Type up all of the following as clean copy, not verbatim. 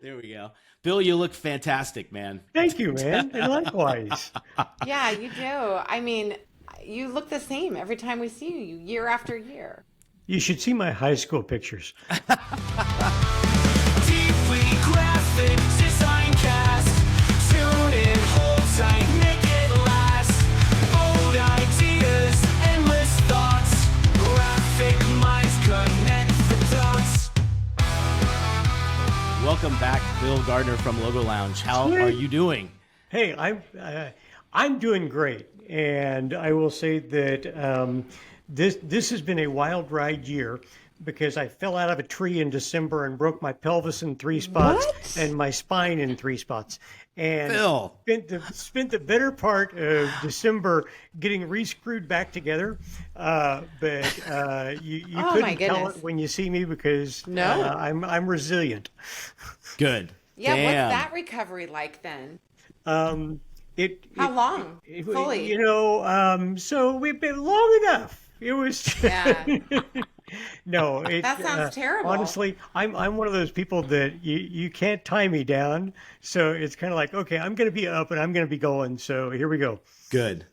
There we go. Bill, you look fantastic, man. Thank you, man. And likewise. Yeah, you do. I mean, you look the same every time we see you, year after year. You should see my high school pictures. Deeply graphic design cast. Tune in, hold tight, make it last. Bold ideas, endless thoughts. Graphic minds connect the dots. Welcome back, Bill Gardner from LogoLounge. How are you doing? Hey, I'm doing great, and I will say that this has been a wild ride year because I fell out of a tree in December and broke my pelvis in 3 spots and my spine in 3 spots. And Bill. spent the better part of December getting re-screwed back together. But you couldn't tell it when you see me because I'm resilient. Good. Yeah, Damn. what's that recovery like then? How long? Fully? So we've been long enough. It was. Yeah. No, that sounds terrible. Honestly, I'm one of those people that you can't tie me down. So it's kind of like, okay, I'm going to be up and I'm going to be going. So here we go. Good.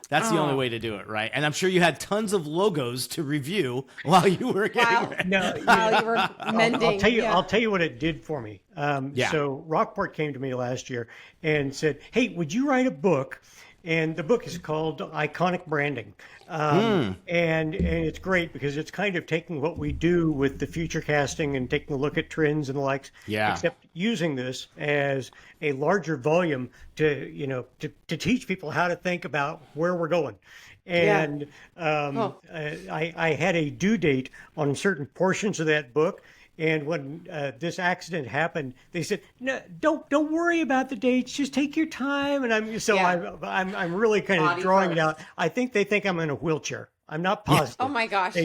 That's the only way to do it, right? And I'm sure you had tons of logos to review while you were getting ready. While you were mending. I'll tell you what it did for me. So Rockport came to me last year and said, "Hey, would you write a book?" And the book is called Iconic Branding. And it's great because it's kind of taking what we do with the future casting and taking a look at trends and the likes, except using this as a larger volume to teach people how to think about where we're going. And I had a due date on certain portions of that book. And when this accident happened, they said, "No, don't worry about the dates. Just take your time." And I'm really kind of drawing it out. I think they think I'm in a wheelchair. I'm not positive. Oh my gosh.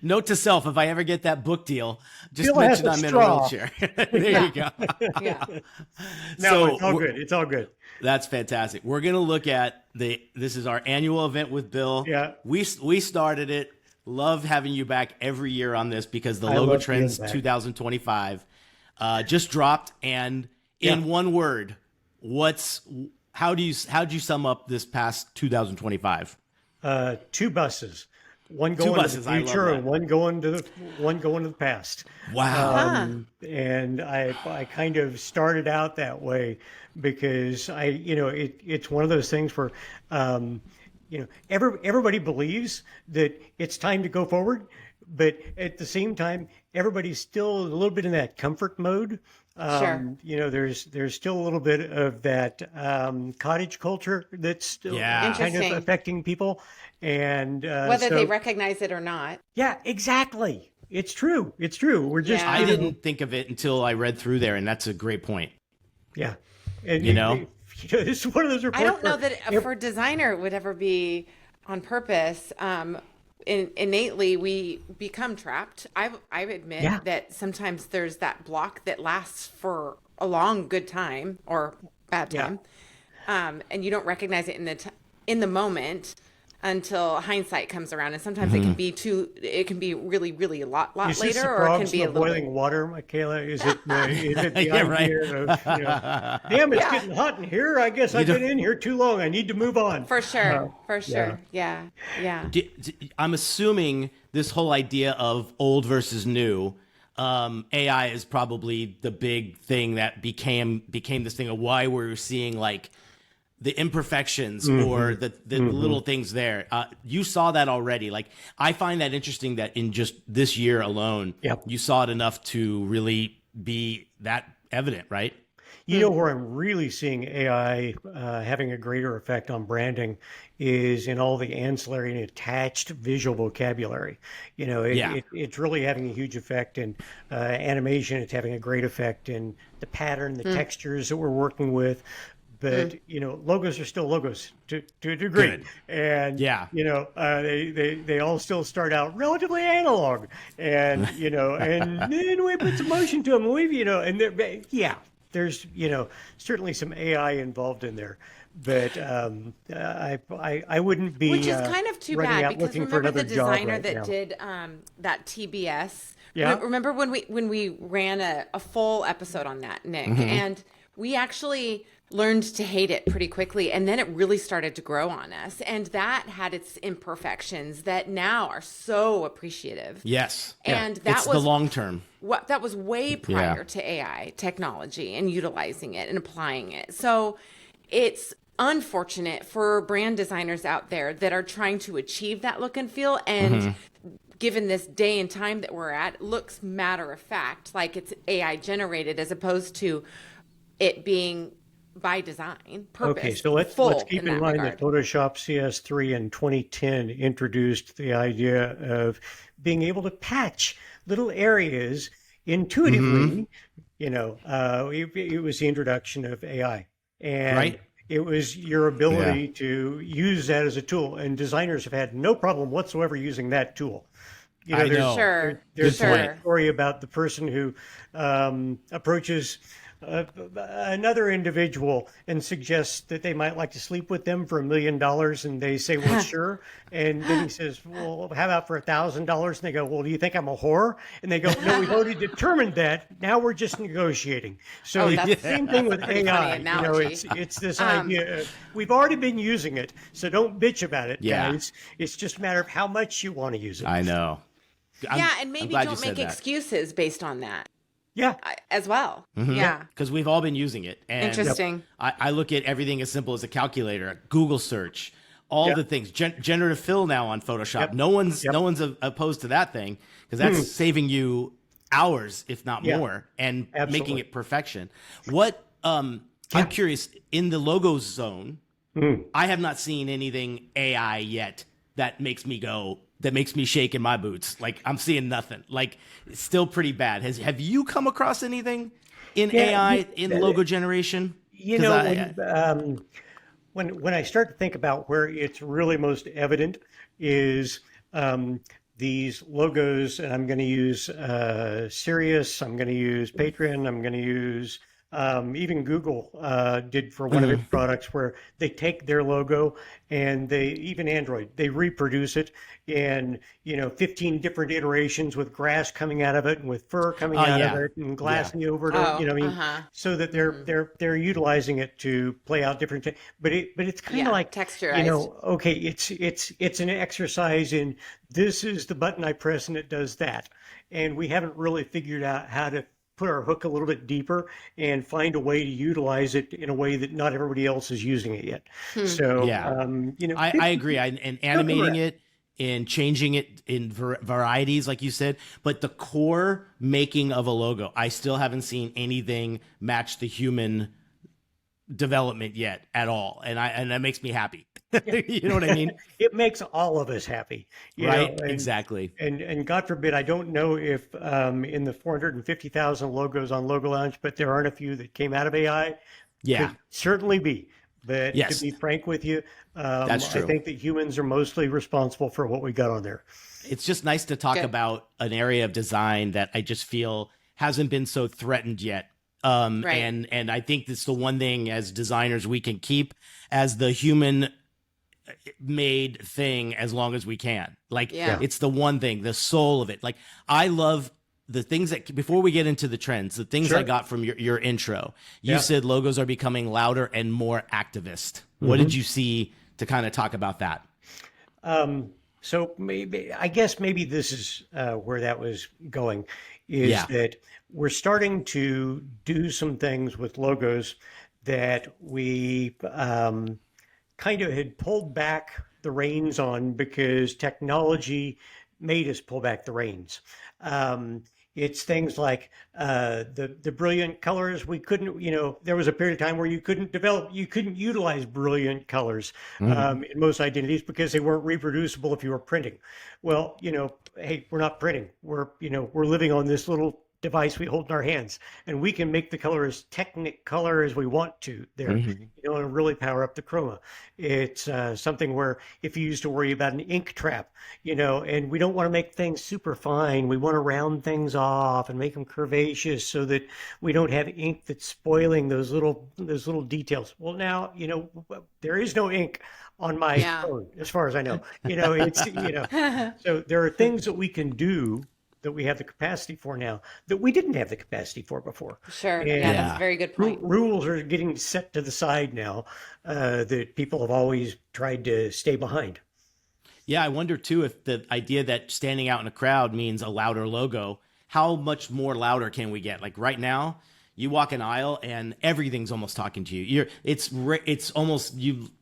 Note to self: if I ever get that book deal, just Bill mention I'm in a wheelchair. There you go. No, it's all good. It's all good. That's fantastic. We're gonna look at this is our annual event with Bill. Yeah. We started it. Love having you back every year on this because the Logo Trends 2025 just dropped. And in one word, how do you sum up this past 2025? 2 buses, one going to the future and one going to the past. Wow. And I kind of started out that way because it's one of those things where everybody believes that it's time to go forward, but at the same time, everybody's still a little bit in that comfort mode. Sure. There's still a little bit of that cottage culture that's still kind of affecting people, and whether they recognize it or not. Yeah, exactly. It's true. It's true. We're just. I didn't think of it until I read through there, and that's a great point. Yeah, and this is one of those reports. I don't know that for a designer it would ever be on purpose. Innately, we become trapped. I admit that sometimes there's that block that lasts for a long good time or bad time, and you don't recognize it in the moment until hindsight comes around, and sometimes it can be really, really a lot later, or it can be a little boiling water, Michaela. Is it the idea of damn, it's getting hot in here. I guess I've been in here too long. I need to move on. For sure. Yeah. I'm assuming this whole idea of old versus new, AI is probably the big thing that became this thing of why we're seeing like the imperfections or the little things there. You saw that already. Like, I find that interesting that in just this year alone, you saw it enough to really be that evident, right? You know where I'm really seeing AI having a greater effect on branding is in all the ancillary and attached visual vocabulary. It's really having a huge effect in animation. It's having a great effect in the pattern, the textures that we're working with. But logos are still logos to a degree, Good. And they all still start out relatively analog, and and then we put some motion to them, and there's certainly some AI involved in there, but I wouldn't be which is kind of too bad because looking for remember the another job designer right that now. did that TBS Yeah. Remember when we ran a full episode on that, Nick, and we actually learned to hate it pretty quickly, and then it really started to grow on us, and that had its imperfections that now are so appreciative. Yes. And that it's was the long term. that was way prior to AI technology and utilizing it and applying it. So it's unfortunate for brand designers out there that are trying to achieve that look and feel, and given this day and time that we're at, it looks matter of fact, like it's AI generated, as opposed to it being by design, purpose. Okay, so let's keep in mind that Photoshop CS3 in 2010 introduced the idea of being able to patch little areas intuitively. You know, it was the introduction of AI, and it was your ability to use that as a tool. And designers have had no problem whatsoever using that tool. You know, there's a story about the person who approaches another individual and suggests that they might like to sleep with them for $1 million, and they say, well, sure. And then he says, well, how about for $1,000? And they go, well, do you think I'm a whore? And they go, no, we've already determined that. Now we're just negotiating. So it's the same thing with AI. You know, it's this idea of, we've already been using it, so don't bitch about it, guys. It's just a matter of how much you want to use it. I know. And maybe don't make excuses based on that. Yeah, as well. Yeah, because we've all been using it. And interesting. I look at everything as simple as a calculator, a Google search, all the things. Generative fill now on Photoshop. No one's opposed to that thing, because that's saving you hours, if not more, and making it perfection. What I'm curious, in the logo zone, I have not seen anything AI yet that makes me go, that makes me shake in my boots. Like, I'm seeing nothing. Like, it's still pretty bad. Have you come across anything in AI in logo generation? You know, when I start to think about where it's really most evident is these logos, and I'm going to use Sirius, I'm going to use Patreon, I'm going to use even Google did for one of its products, where they take their logo and even Android, they reproduce it in 15 different iterations, with grass coming out of it and with fur coming out of it and glassing over it, so that they're utilizing it to play out different things. But it's kind of like texturized. Okay, it's an exercise in, this is the button I press and it does that, and we haven't really figured out how to put our hook a little bit deeper and find a way to utilize it in a way that not everybody else is using it yet. So, I agree. And animating it and changing it in varieties, like you said, but the core making of a logo, I still haven't seen anything match the human development yet at all. And that makes me happy. You know what I mean? It makes all of us happy. Exactly. And God forbid, I don't know if in the 450,000 logos on LogoLounge, but there aren't a few that came out of AI. Could certainly be. But to be frank with you, that's true. I think that humans are mostly responsible for what we got on there. It's just nice to talk about an area of design that I just feel hasn't been so threatened yet. And I think that's the one thing as designers we can keep as the human made thing as long as we can. It's the one thing, the soul of it. Like, I love the things that, before we get into the trends, the things I got from your intro, you said logos are becoming louder and more activist. What did you see to kind of talk about that? So I guess maybe this is where that was going, is that we're starting to do some things with logos that we kind of had pulled back the reins on because technology made us pull back the reins. It's things like the brilliant colors. We couldn't, there was a period of time where you couldn't utilize brilliant colors in most identities because they weren't reproducible if you were printing. Well, hey, we're not printing. We're living on this little device we hold in our hands, and we can make the color as technicolor as we want to there, and really power up the chroma. It's something where if you used to worry about an ink trap, and we don't want to make things super fine, we want to round things off and make them curvaceous so that we don't have ink that's spoiling those little details. Well, now, there is no ink on my phone, as far as I know. It's so there are things that we can do that we have the capacity for now that we didn't have the capacity for before. Sure. And Yeah, that's a very good point. rules are getting set to the side now that people have always tried to stay behind. Yeah, I wonder too if the idea that standing out in a crowd means a louder logo, how much more louder can we get? Like right now, you walk an aisle and everything's almost talking to you. It's almost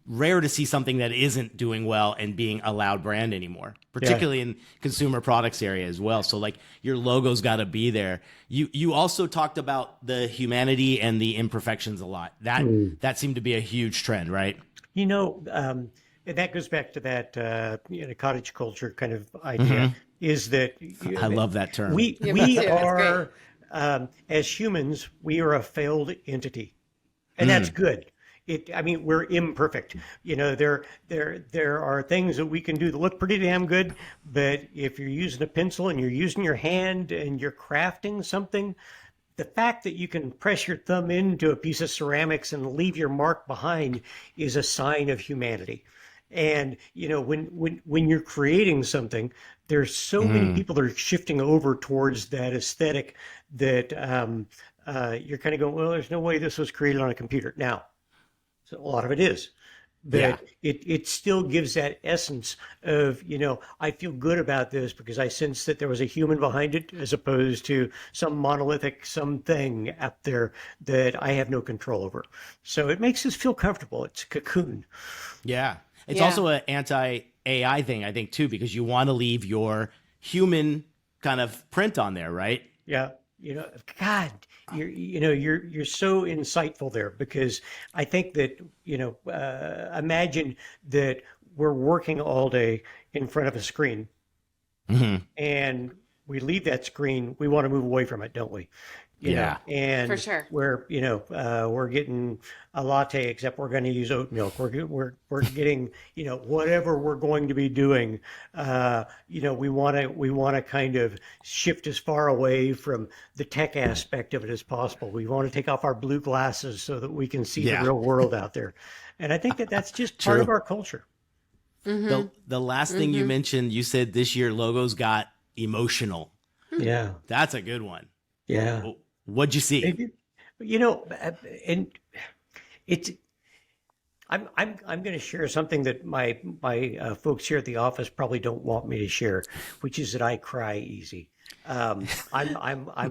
rare to see something that isn't doing well and being a loud brand anymore, particularly in consumer products area as well. So like your logo's got to be there. You also talked about the humanity and the imperfections a lot. That seemed to be a huge trend, right? And that goes back to that cottage culture kind of idea. Is that I love that term. We me too. are as humans, we are a failed entity, and that's good. We're imperfect. There are things that we can do that look pretty damn good, but if you're using a pencil and you're using your hand and you're crafting something, the fact that you can press your thumb into a piece of ceramics and leave your mark behind is a sign of humanity. And when you're creating something, there's so many people that are shifting over towards that aesthetic that you're kind of going, well, there's no way this was created on a computer. Now, so a lot of it is, but it still gives that essence of, I feel good about this because I sense that there was a human behind it, as opposed to some monolithic something out there that I have no control over. So it makes us feel comfortable. It's a cocoon. Yeah. It's also an anti-AI thing, I think, too, because you want to leave your human kind of print on there, right? Yeah. God, you're so insightful there, because I think that, imagine that we're working all day in front of a screen and we leave that screen. We want to move away from it, don't we? And for sure. we're getting a latte, except we're going to use oat milk. We're getting, whatever we're going to be doing. We want to kind of shift as far away from the tech aspect of it as possible. We want to take off our blue glasses so that we can see the real world out there. And I think that that's just part of our culture. The last thing you mentioned, you said this year logos got emotional. Yeah. That's a good one. Yeah. What'd you see? And it's, I'm going to share something that my folks here at the office probably don't want me to share, which is that I cry easy. I'm a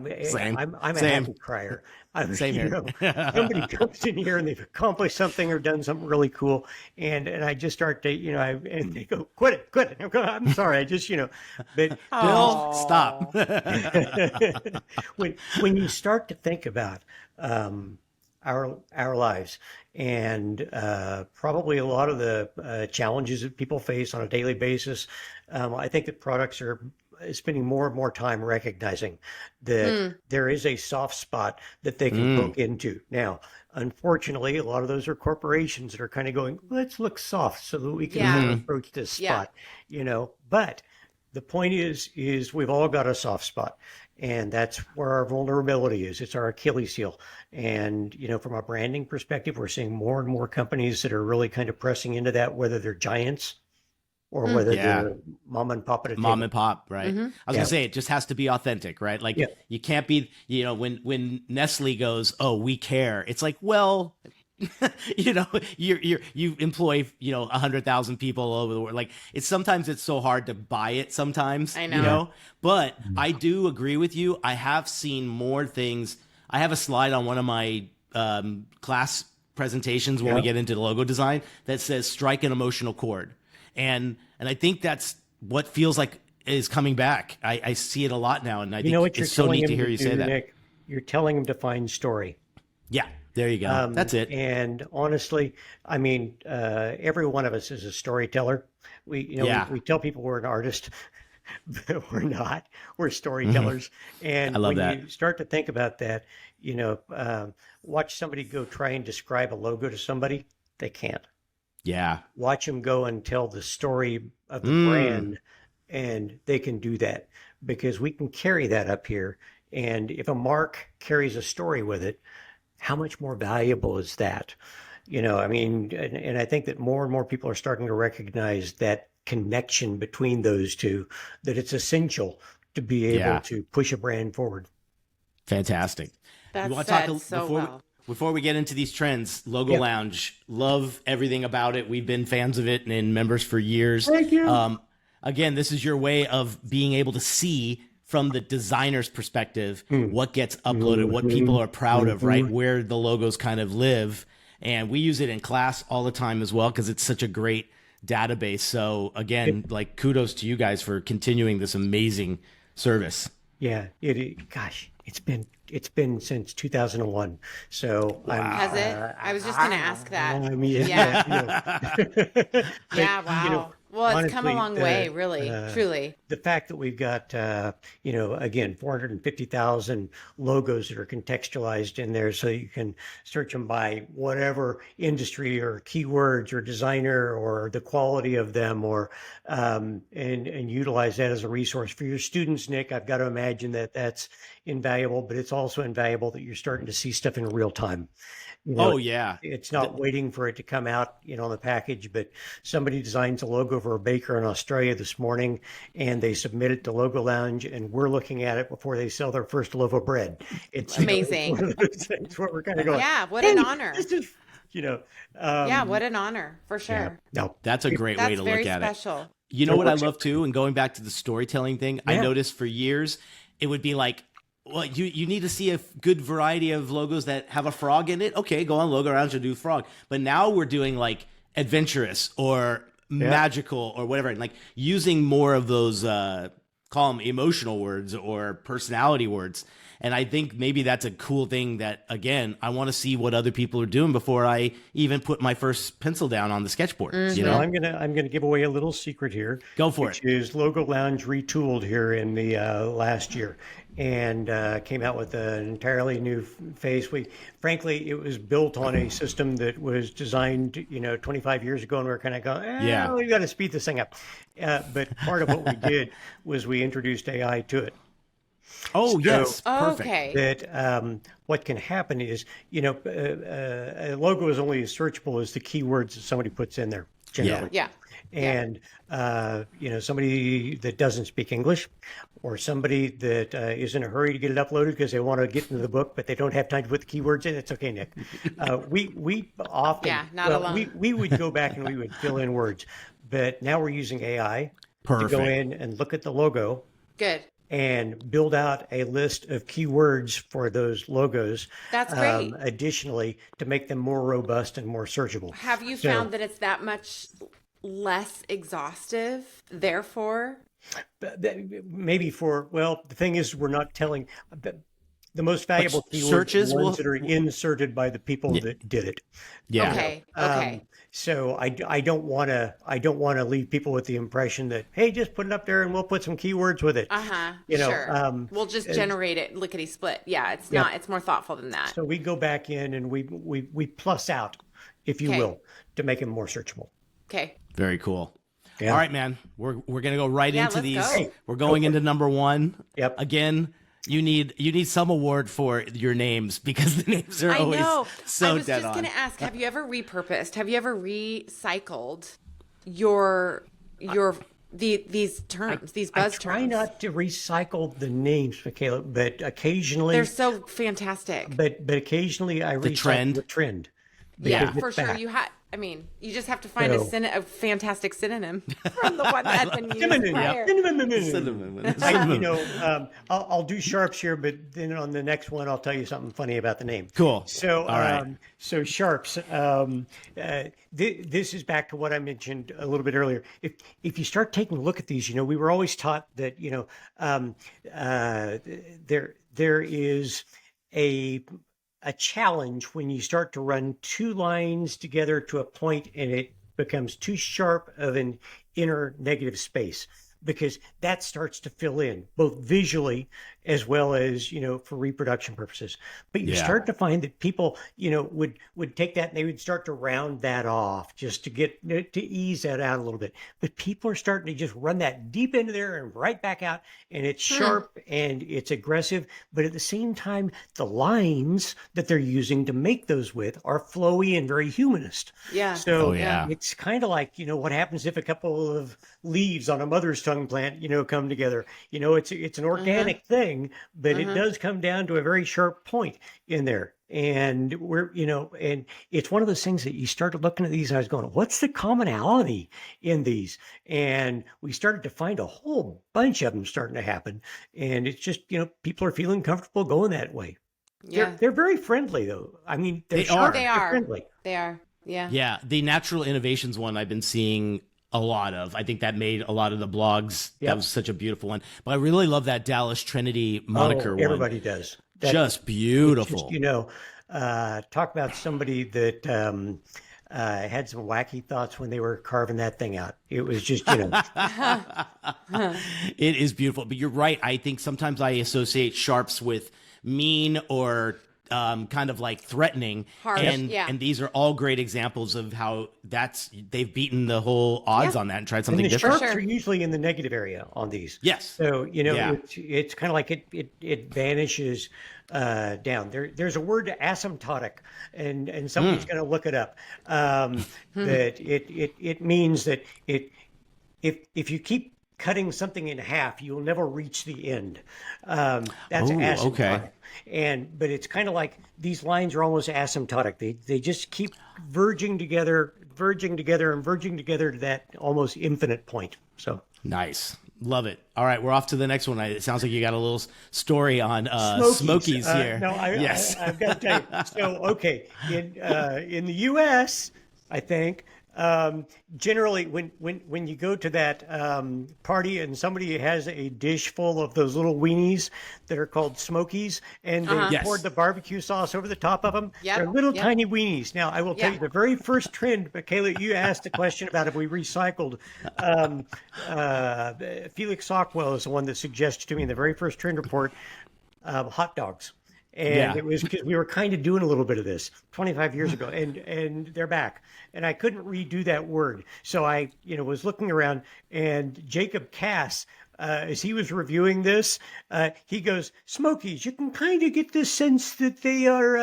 happy crier. Same here. Somebody comes in here and they've accomplished something or done something really cool, and I just start to, and they go, quit it. I'm sorry, I just, but Bill, stop. when you start to think about our lives and probably a lot of the challenges that people face on a daily basis, I think that products are spending more and more time recognizing that there is a soft spot that they can poke into. Now, unfortunately, a lot of those are corporations that are kind of going, let's look soft so that we can approach this spot, but the point is we've all got a soft spot, and that's where our vulnerability is. It's our Achilles heel. And, from a branding perspective, we're seeing more and more companies that are really kind of pressing into that, whether they're giants or whether they're mom and pop at a table. Mom and pop, right? I was gonna say, it just has to be authentic, right? Like you can't be, when Nestle goes, oh, we care. It's like, well, you employ 100,000 people all over the world. Like sometimes it's so hard to buy it sometimes. I know. But I do agree with you. I have seen more things. I have a slide on one of my class presentations when we get into logo design that says strike an emotional chord. And I think that's what feels like is coming back. I see it a lot now, and I think it's so neat to hear you say that. Nick, you're telling him to find story. Yeah, there you go. That's it. And honestly, every one of us is a storyteller. We tell people we're an artist, but we're not. We're storytellers. And I love when that. you start to think about that, watch somebody go try and describe a logo to somebody, they can't. Yeah. Watch them go and tell the story of the brand, and they can do that because we can carry that up here. And if a mark carries a story with it, how much more valuable is that? And I think that more and more people are starting to recognize that connection between those two, that it's essential to be able Yeah. to push a brand forward. Fantastic. That's You want to talk said so well. before we get into these trends? Logo Yep. Lounge, love everything about it. We've been fans of it and members for years. Thank you. Again, this is your way of being able to see from the designer's perspective what gets uploaded, what people are proud of, right? Where the logos kind of live. And we use it in class all the time as well because it's such a great database. So again, like kudos to you guys for continuing this amazing service. Yeah, gosh, it's been since 2001. So Has it? I was just going to ask that. I mean, Yeah. But, Yeah, wow. Well, it's come a honestly, long way, really, truly. the fact that we've got, again, 450,000 logos that are contextualized in there, so you can search them by whatever industry or keywords or designer or the quality of them, or and utilize that as a resource for your students, Nick. I've got to imagine that that's invaluable, but it's also invaluable that you're starting to see stuff in real time. Oh, yeah. It's not waiting for it to come out, on the package, but somebody designs a logo for a baker in Australia this morning and they submit it to Logo Lounge and we're looking at it before they sell their first loaf of bread. It's Amazing. One of those things where we're kind of going, Yeah, what an honor. This is, Yeah, what an honor, for sure. yeah, no, That's a great way That's to very look at it. special. You know what I love too? And going back to the storytelling thing, I Yeah. noticed for years it would be like, well, you need to see a good variety of logos that have a frog in it. Okay, go on Logo Lounge and do frog. But now we're doing like adventurous or magical or whatever, and like using more of those call them emotional words or personality words. And I think maybe that's a cool thing that, again, I want to see what other people are doing before I even put my first pencil down on the sketchboard. You know, I'm gonna give away a little secret here. Go for which it. is Logo Lounge retooled here in the last year, and came out with an entirely new face. Frankly, it was built on a system that was designed, 25 years ago, and we we're kind of going, Yeah. we got to speed this thing up. But part of what we did was we introduced AI to it. Oh, yes. Perfect. Okay. That what can happen is, a logo is only as searchable as the keywords that somebody puts in there, generally. Yeah. And, somebody that doesn't speak English or somebody that is in a hurry to get it uploaded because they want to get into the book, but they don't have time to put the keywords in. It's okay, Nick. We often, Yeah, not alone. we would go back and we would fill in words, but now we're using AI to go Perfect. in and look at the logo Good. and build out a list of keywords for those logos. That's great. Additionally, to make them more robust and more searchable. Have you So- found that it's that much less exhaustive, therefore? Maybe the thing is, we're not telling. The most valuable keywords searches are the will- ones that are inserted by the people that did it. Yeah. Okay. Okay. So I don't want to leave people with the impression that, hey, just put it up there and we'll put some keywords with it. Sure. We'll just generate it lickety split. Yeah, it's not. It's more thoughtful than that. So we go back in and we plus out, if you Okay. will, to make them more searchable. Okay. Very cool. Yeah. All right, man. We're gonna go right Yeah, into let's these. go. We're going into number one. Yep. Again, you need some award for your names because the names are I always know. so I was dead just on. going to ask, have you ever repurposed? Have you ever recycled your these terms, these I buzz try terms? not to recycle the names, Michaela, but occasionally, They're so fantastic. but occasionally I recycle trend? the trend. Yeah, because for it's sure. back. You just have to find So- a fantastic synonym from the one that's been used Cinnamon, prior. I'll do sharps here, but then on the next one, I'll tell you something funny about the name. Cool. So, All right. so sharps. This is back to what I mentioned a little bit earlier. If you start taking a look at these, we were always taught that there is a challenge when you start to run two lines together to a point and it becomes too sharp of an inner negative space, because that starts to fill in both visually as well as, for reproduction purposes. But you start to find that people, would take that and they would start to round that off just to ease that out a little bit. But people are starting to just run that deep into there and right back out, and it's sharp and it's aggressive. But at the same time, the lines that they're using to make those with are flowy and very humanist. Yeah. So it's kind of like, what happens if a couple of leaves on a mother's tongue plant, come together. It's an organic thing, but it does come down to a very sharp point in there. And and it's one of those things that you started looking at these and I was going, what's the commonality in these? And we started to find a whole bunch of them starting to happen. And it's just, people are feeling comfortable going that way. Yeah. They're very friendly though. I mean, They are friendly. They are. Yeah. Yeah. The natural innovations one I've been seeing a lot of. I think that made a lot of the blogs. That was such a beautiful one. But I really love that Dallas Trinity moniker one. Everybody does. Just beautiful. Just, talk about somebody that had some wacky thoughts when they were carving that thing out. It was just, It is beautiful. But you're right. I think sometimes I associate sharps with mean or kind of like threatening. Harsh, and these are all great examples of how they've beaten the whole odds on that and tried something and the different. sharps are usually in the negative area on these. Yes. So, it's kind of like it vanishes down. There's a word asymptotic, and somebody's going to look it up. That it means that if you keep cutting something in half, you'll never reach the end. That's asymptotic. Okay. But it's kind of like these lines are almost asymptotic. They just keep verging together to that almost infinite point. So nice. Love it. All right, we're off to the next one. It sounds like you got a little story on Smokies here. Yes. I've got to tell you. So, okay, in the U.S., I think, generally when you go to that party and somebody has a dish full of those little weenies that are called Smokies, and they poured the barbecue sauce over the top of them, they're little tiny weenies. Now, I will tell you, the very first trend, Michaela, you asked a question about if we recycled. Felix Sockwell is the one that suggested to me in the very first trend report, hot dogs. And it was because we were kind of doing a little bit of this 25 years ago, and they're back. And I couldn't redo that word. So I, was looking around, and Jacob Cass, as he was reviewing this, he goes, Smokies, you can kind of get this sense that they are,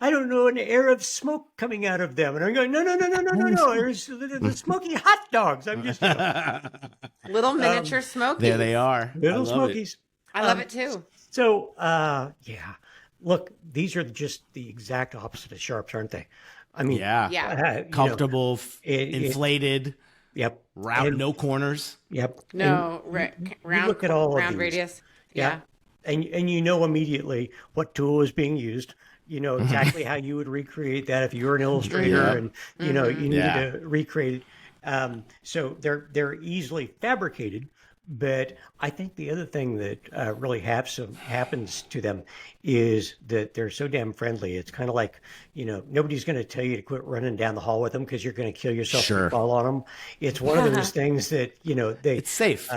I don't know, an air of smoke coming out of them. And I'm going, no. There's the smoky hot dogs. I'm just, little miniature Smokies. There they are. Little Smokies. I love it too. So, look, these are just the exact opposite of sharps, aren't they? I mean, comfortable, inflated. Yep. Round, no corners. Yep. No, round. Look at all round of these. radius. Yeah. And immediately what tool is being used. You know exactly how you would recreate that if you were an illustrator, and you needed to recreate it. So they're easily fabricated. But I think the other thing that really happens to them is that they're so damn friendly. It's kind of like, nobody's going to tell you to quit running down the hall with them because you're going to kill yourself if you fall on them. It's one of those things that, it's safe.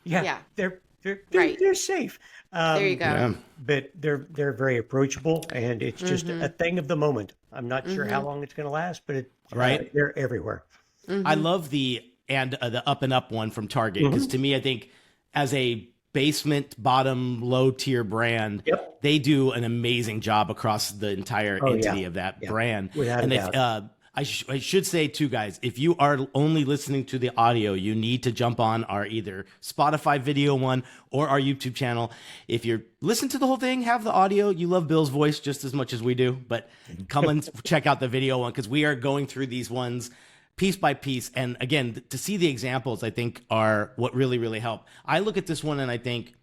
They're Right. they're safe. There you go. Yeah. But they're very approachable, and it's just a thing of the moment. I'm not sure how long it's going to last, but they're everywhere. I love the up and up one from Target, because to me, I think as a basement bottom low tier brand, they do an amazing job across the entire entity of that brand. Without a doubt. I should say too, guys, if you are only listening to the audio, you need to jump on our either Spotify video one or our YouTube channel. If you're listening to the whole thing, have the audio. You love Bill's voice just as much as we do, but come and check out the video one, because we are going through these ones piece by piece. And again, to see the examples, I think, are what really, really help. I look at this one and I think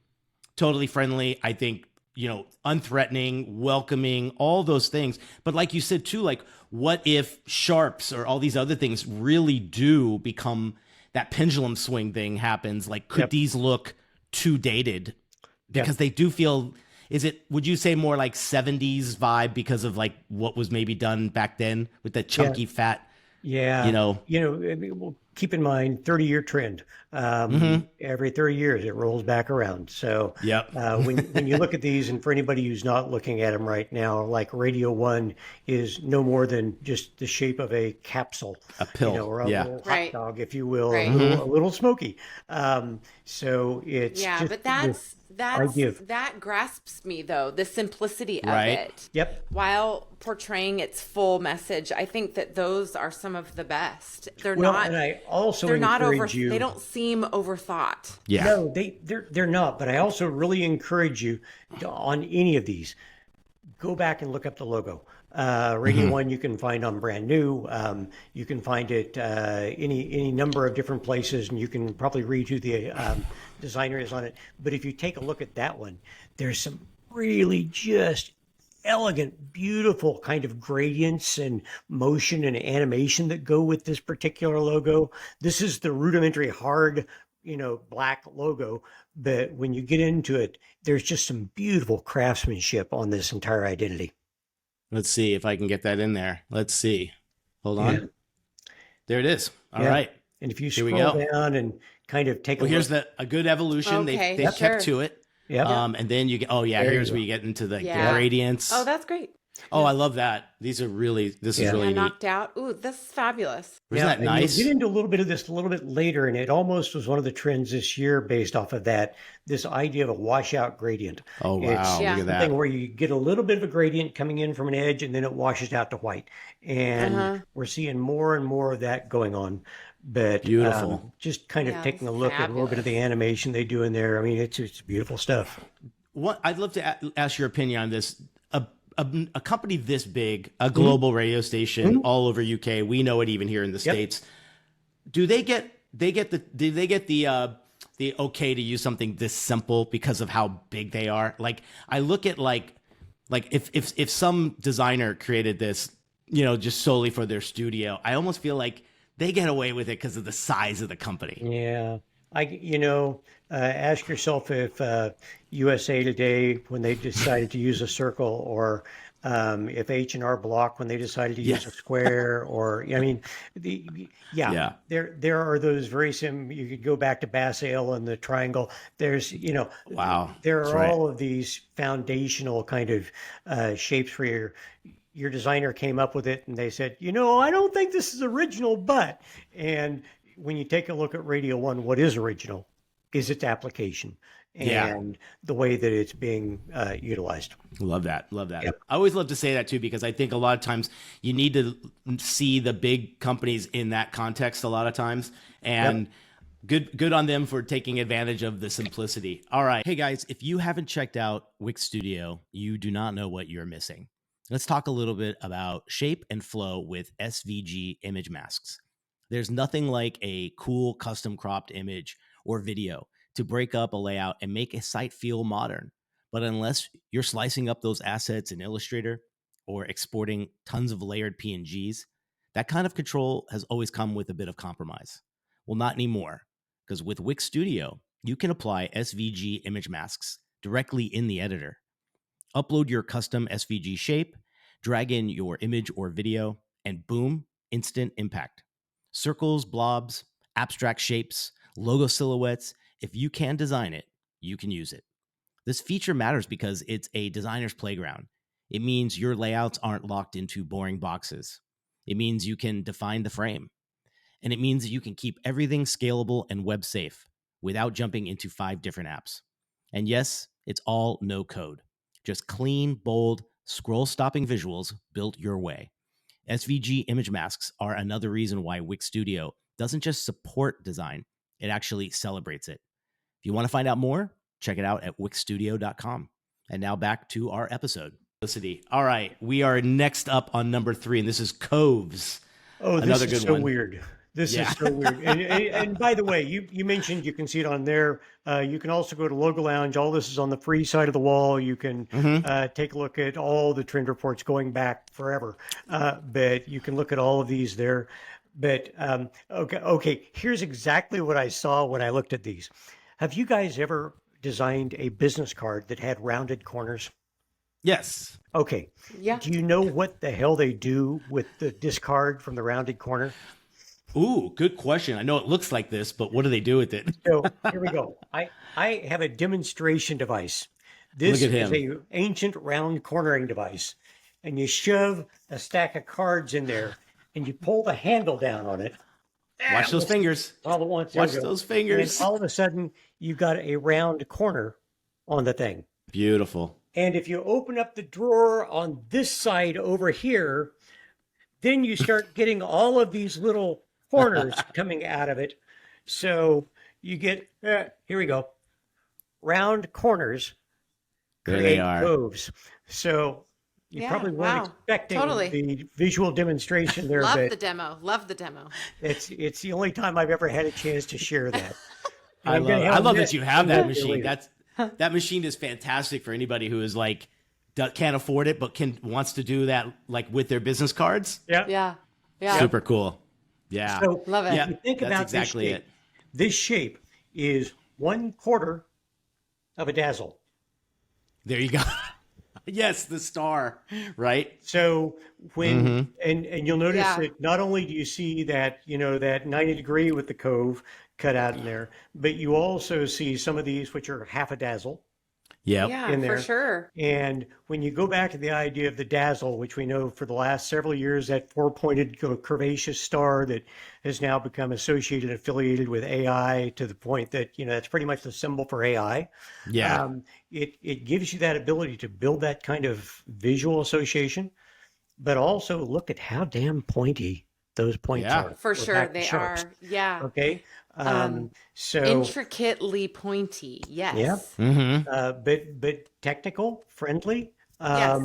totally friendly. I think, unthreatening, welcoming, all those things. But like you said too, like, what if sharps or all these other things really do become that pendulum swing thing happens? Like, could these look too dated? Because they do feel, would you say more like 70s vibe because of like what was maybe done back then with the chunky fat? Yeah. keep in mind 30-year trend. Every 30 years it rolls back around. So Yep. when you look at these, and for anybody who's not looking at them right now, like Radio 1 is no more than just the shape of a capsule, A pill. or a little hot Right. dog, if you will, Right. a little smoky. So it's Yeah, just but this idea of, that grasps me though, the simplicity of Right. it. Yep. While portraying its full message, I think that those are some of the best. They're Well, not. and I also They're not encourage you. They don't seem overthought. Yeah. No, they're not. But I also really encourage you on any of these, go back and look up the logo. Radio One you can find on brand new. You can find it any number of different places, and you can probably read who the designer is on it. But if you take a look at that one, there's some really just elegant, beautiful kind of gradients and motion and animation that go with this particular logo. This is the rudimentary hard, black logo, but when you get into it, there's just some beautiful craftsmanship on this entire identity. Let's see if I can get that in there. Let's see. Hold on. Yeah. There it is. All right. And if you Here we scroll go. down and kind of take Well, a here's look. a good evolution. Okay, They sure. kept to it. Yeah. And then you get, There you here's go. where you get into the Yeah. gradients. Oh, that's great. Oh, I love that. These are really, this is Yeah. really Yeah, neat. knocked out. Ooh, this is fabulous. Isn't that and nice? We'll get into a little bit of this a little bit later, and it almost was one of the trends this year based off of that, this idea of a washout gradient. Oh, wow. It's Yeah. Look at that. something where you get a little bit of a gradient coming in from an edge, and then it washes out to white. And we're seeing more and more of that going on. But Beautiful. just kind of Yeah, taking a it's look at a little bit of the animation they do in there. I mean, it's beautiful stuff. What I'd love to ask your opinion on this. A company this big, a global radio station all over UK, we know it even here in the States. Do they get the okay to use something this simple because of how big they are? Like I look at like if some designer created this, just solely for their studio, I almost feel like they get away with it because of the size of the company. Yeah. Ask yourself if USA Today, when they decided to use a circle, or if H&R Block, when they decided to use a square, or, there are those very you could go back to Bass Ale and the triangle. There's, Wow. there That's are right. all of these foundational kind of shapes for your designer came up with it, and they said, I don't think this is original, but, and when you take a look at Radio One, what is original is its application and the way that it's being utilized. Love that. Love that. Yep. I always love to say that too, because I think a lot of times you need to see the big companies in that context a lot of times. And good on them for taking advantage of the simplicity. All right. Hey guys, if you haven't checked out Wix Studio, you do not know what you're missing. Let's talk a little bit about shape and flow with SVG image masks. There's nothing like a cool custom cropped image or video to break up a layout and make a site feel modern. But unless you're slicing up those assets in Illustrator or exporting tons of layered PNGs, that kind of control has always come with a bit of compromise. Well, not anymore, because with Wix Studio, you can apply SVG image masks directly in the editor. Upload your custom SVG shape, drag in your image or video, and boom, instant impact. Circles, blobs, abstract shapes, logo silhouettes. If you can design it, you can use it. This feature matters because it's a designer's playground. It means your layouts aren't locked into boring boxes. It means you can define the frame. And it means that you can keep everything scalable and web safe without jumping into 5 different apps. And yes, it's all no code. Just clean, bold, scroll-stopping visuals built your way. SVG image masks are another reason why Wix Studio doesn't just support design, it actually celebrates it. If you want to find out more, check it out at wixstudio.com. And now back to our episode. All right, we are next up on number 3, and this is Coves. Oh, this Another is good so one. weird. This is so weird. And by the way, you mentioned you can see it on there. You can also go to LogoLounge. All this is on the free side of the wall. You can take a look at all the trend reports going back forever. But you can look at all of these there. But okay. Here's exactly what I saw when I looked at these. Have you guys ever designed a business card that had rounded corners? Yes. Okay. Yeah. Do you know what the hell they do with the discard from the rounded corner? Ooh, good question. I know it looks like this, but what do they do with it? So here we go. I have a demonstration device. This Look at is him. a ancient round cornering device, and you shove a stack of cards in there, and you pull the handle down on it Watch those fingers. all at once. Watch There we go. those fingers. And all of a sudden, you've got a round corner on the thing. Beautiful. And if you open up the drawer on this side over here, then you start getting all of these little corners coming out of it. So you get, here we go, round corners There create they are. coves. So you Yeah, probably weren't wow. expecting Totally. the visual demonstration there, Love but the demo. Love the demo. it's the only time I've ever had a chance to share that. I I'm gonna love, I have love this- that you have I'm that gonna machine. delete it. That's that machine is fantastic for anybody who is like can't afford it but wants to do that like with their business cards. Yeah. Yeah. Yeah. Super cool. Yeah. So Love it. Yeah, if you think that's about exactly this shape, it. this shape is 1/4 of a dazzle. There you go. Yes, the star, right? So when Mm-hmm. and you'll notice Yeah. that not only do you see that, that 90 degree with the cove cut out in there, but you also see some of these which are half a dazzle. Yep. Yeah, in for there. sure. And when you go back to the idea of the dazzle, which we know for the last several years, that four-pointed curvaceous star that has now become associated, affiliated with AI to the point that, that's pretty much the symbol for AI. Yeah. It gives you that ability to build that kind of visual association, but also look at how damn pointy those points Yeah. are. For We're sure. back to They sharps, are. Yeah. Okay. So Intricately pointy. Yes. Yeah. Mm-hmm. but technical, friendly. Yes.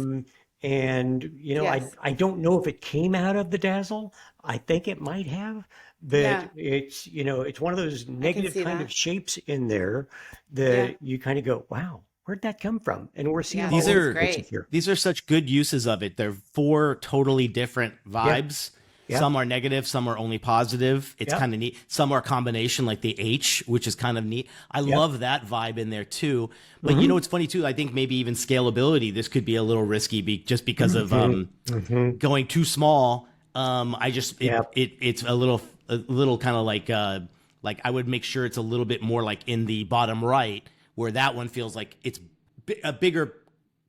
And Yes. I don't know if it came out of the dazzle. I think it might have, but Yeah. it's one of those negative see kind that. of shapes in there that Yeah. you kind of go, wow, where'd that come from? And we're seeing Yeah, all These that over is the place great. here. These are such good uses of it. They're 4 totally different vibes. Yeah. Some are negative, some are only positive. It's Yeah. kind of neat. Some are a combination, like the H, which is kind of neat. I love that vibe in there too. But Mm-hmm. you know what's funny too? I think maybe even scalability, this could be a little risky just because of going too small. It's a little kind of like I would make sure it's a little bit more like in the bottom right, where that one feels like it's a bigger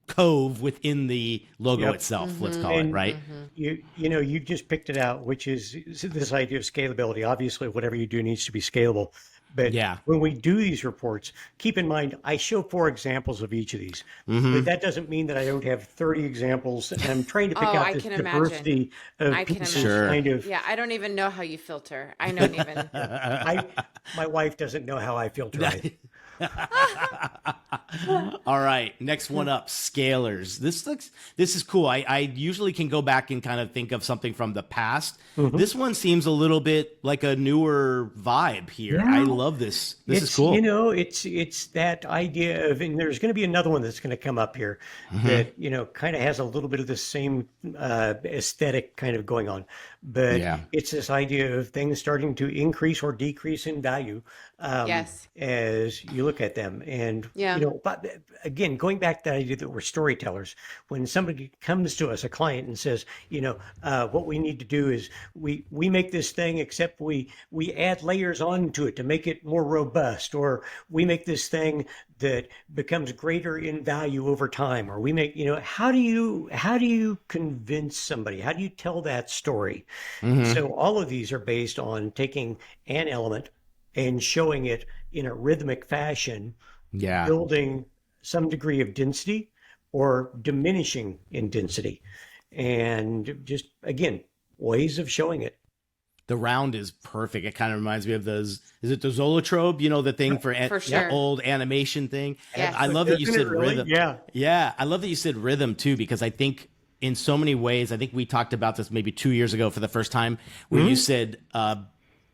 cove within the logo Yep. itself. Let's call it, And right? you just picked it out, which is this idea of scalability. Obviously, whatever you do needs to be scalable. But Yeah. when we do these reports, keep in mind, I show 4 examples of each of these. But that doesn't mean that I don't have 30 examles. And I'm trying to pick Oh, out I this can diversity of I can pieces. imagine. Kind of. Yeah. I don't even know how you filter. I don't even. My wife doesn't know how I filter it. All right, next one up, scalars. This is cool. I usually can go back and kind of think of something from the past. This one seems a little bit like a newer vibe here. I love this. This is cool. It's that idea of, and there's going to be another one that's going to come up here that kind of has a little bit of the same aesthetic kind of going on, but Yeah. it's this idea of things starting to increase or decrease in value Yes. as you look at them. And Yeah. but again, going back to that idea that we're storytellers, when somebody comes to us, a client, and says, what we need to do is we make this thing, except we add layers onto it to make it more robust, or we make this thing that becomes greater in value over time, or we make, how do you convince somebody? How do you tell that story? So all of these are based on taking an element and showing it in a rhythmic fashion, Yeah. building some degree of density or diminishing in density. And just, again, ways of showing it. The round is perfect. It kind of reminds me of those. Is it the Zolotrope? The thing for, For sure. old animation thing. Yes. I love that you Isn't it said really? rhythm. Yeah. Yeah, I love that you said rhythm too, because I think in so many ways, I think we talked about this maybe 2 years ago for the first time, where you said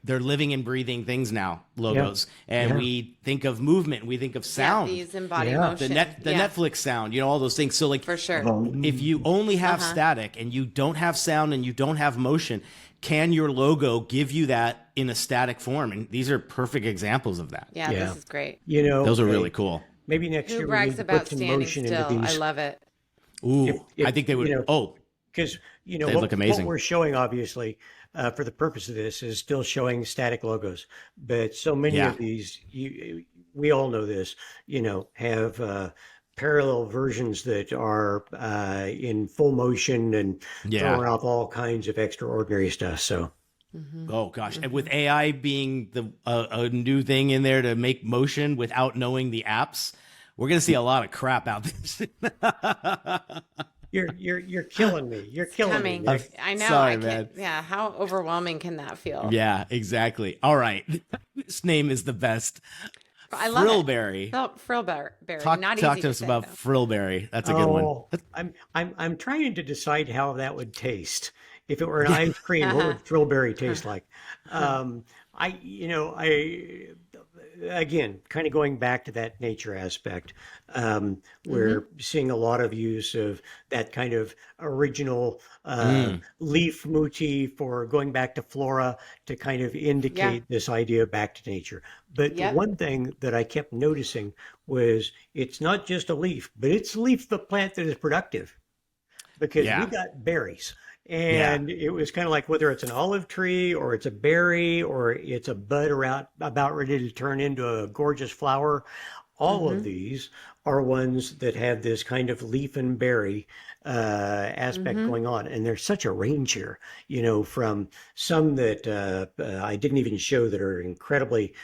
they're living and breathing things now, logos, and we think of movement, we think of sound. Yeah, these embody Yeah. motion. The Netflix sound, all those things. So like For sure. if you only have static and you don't have sound and you don't have motion, can your logo give you that in a static form? And these are perfect examples of that. Yeah, Yeah. this is great. Those are really cool. Maybe next Who year we brags need to about put some standing motion still? into I these. love it. Ooh, If- I think they would. you know- Oh, because They look amazing. what we're showing, obviously, for the purpose of this, is still showing static logos. But so many Yeah. of these, we all know this, have parallel versions that are in full motion and Yeah. throwing off all kinds of extraordinary stuff. So Oh gosh, and with AI being the a new thing in there to make motion without knowing the apps, we're gonna see a lot of crap out there. you're killing me. You're killing Coming. me, Nick. I know. Sorry, I can't. man. Yeah. How overwhelming can that feel? Yeah, exactly. All right, this name is the best. I love Frillberry. it. Oh, frillberry. Talk Not to easy us say, about though. Frillberry. That's a good one. Oh, I'm trying to decide how that would taste. If it were an ice cream, what would Frillberry taste like? I again, kind of going back to that nature aspect, we're seeing a lot of use of that kind of original leaf motif, or going back to flora to kind of indicate this idea of back to nature. But the one thing that I kept noticing was it's not just a leaf, but it's a leaf of a plant that is productive, because we got berries. And it was kind of like, whether it's an olive tree or it's a berry or it's a bud about ready to turn into a gorgeous flower, all of these are ones that have this kind of leaf and berry aspect going on. And there's such a range here, from some that I didn't even show that are incredibly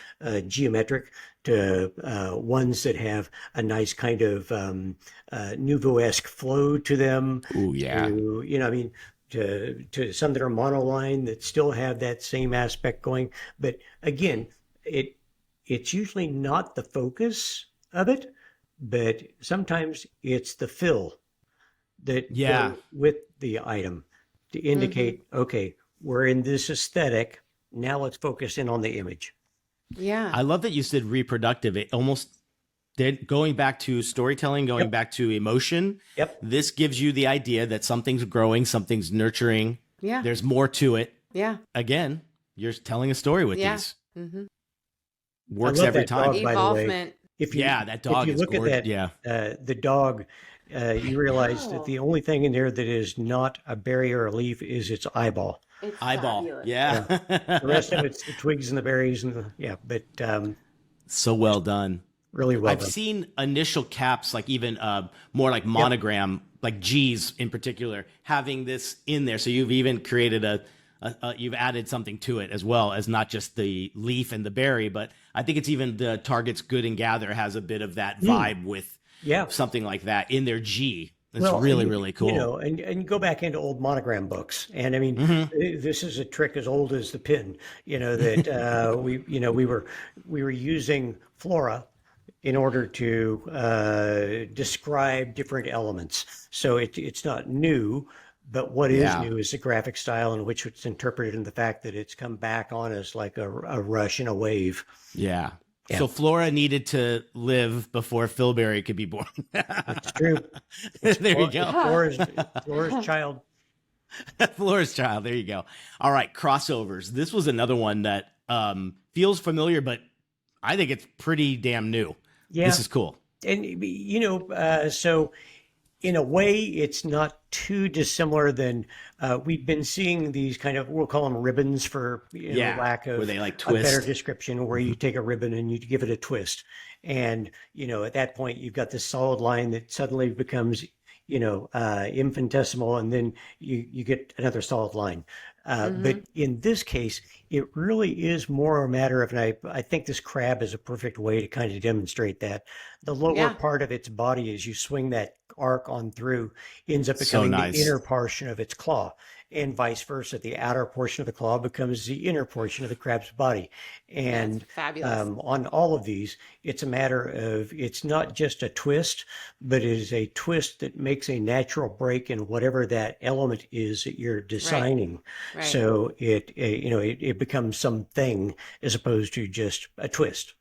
geometric, to ones that have a nice kind of Nouveau-esque flow to them. Ooh, yeah. To some that are monoline that still have that same aspect going. But again, it's usually not the focus of it, but sometimes it's the fill that goes with the item to indicate, okay, we're in this aesthetic. Now let's focus in on the image. Yeah. I love that you said reproductive. It almost going back to storytelling, going back to emotion. Yep. This gives you the idea that something's growing, something's nurturing. Yeah. There's more to it. Yeah. Again, you're telling a story with these. Mm-hmm. Works I love every that time. dog, by the way. Evolvement. That dog if you is look gorgeous. at that, the dog, you realize that the only thing in there that is not a berry or a leaf is its eyeball. It's Eyeball. fabulous. Yeah. The rest of it's the twigs and the berries and but So well done. really well I've done. seen initial caps, like even more like monogram, like G's in particular, having this in there. So you've even created you've added something to it, as well as not just the leaf and the berry, but I think it's even the Target's Good and Gather has a bit of that vibe with something like that in their G. It's really cool. And go back into old monogram books, and I mean, this is a trick as old as the pin. That we were using flora in order to describe different elements. So it's not new, but what is new is the graphic style in which it's interpreted, and the fact that it's come back on us like a rush and a wave. Yeah. So Flora needed to live before Philberry could be born. It's true. There you go. Flora's child. Flora's child. There you go. All right. Crossovers. This was another one that feels familiar, but I think it's pretty damn new. Yeah. This is cool. And, so in a way, it's not too dissimilar than we've been seeing these kind of, we'll call them ribbons for lack of where they like a better twist. description, where you take a ribbon and you give it a twist. And, at that point, you've got this solid line that suddenly becomes, infinitesimal, and then you get another solid line. But in this case, it really is more a matter of, and I think this crab is a perfect way to kind of demonstrate that. The lower part of its body, as you swing that arc on through, ends up becoming the inner portion of its claw, and vice versa. The outer portion of the claw becomes the inner portion of the crab's body. And fabulous. on all of these, it's a matter of, it's not just a twist, but it is a twist that makes a natural break in whatever that element is that you're designing. Right. So it becomes something as opposed to just a twist.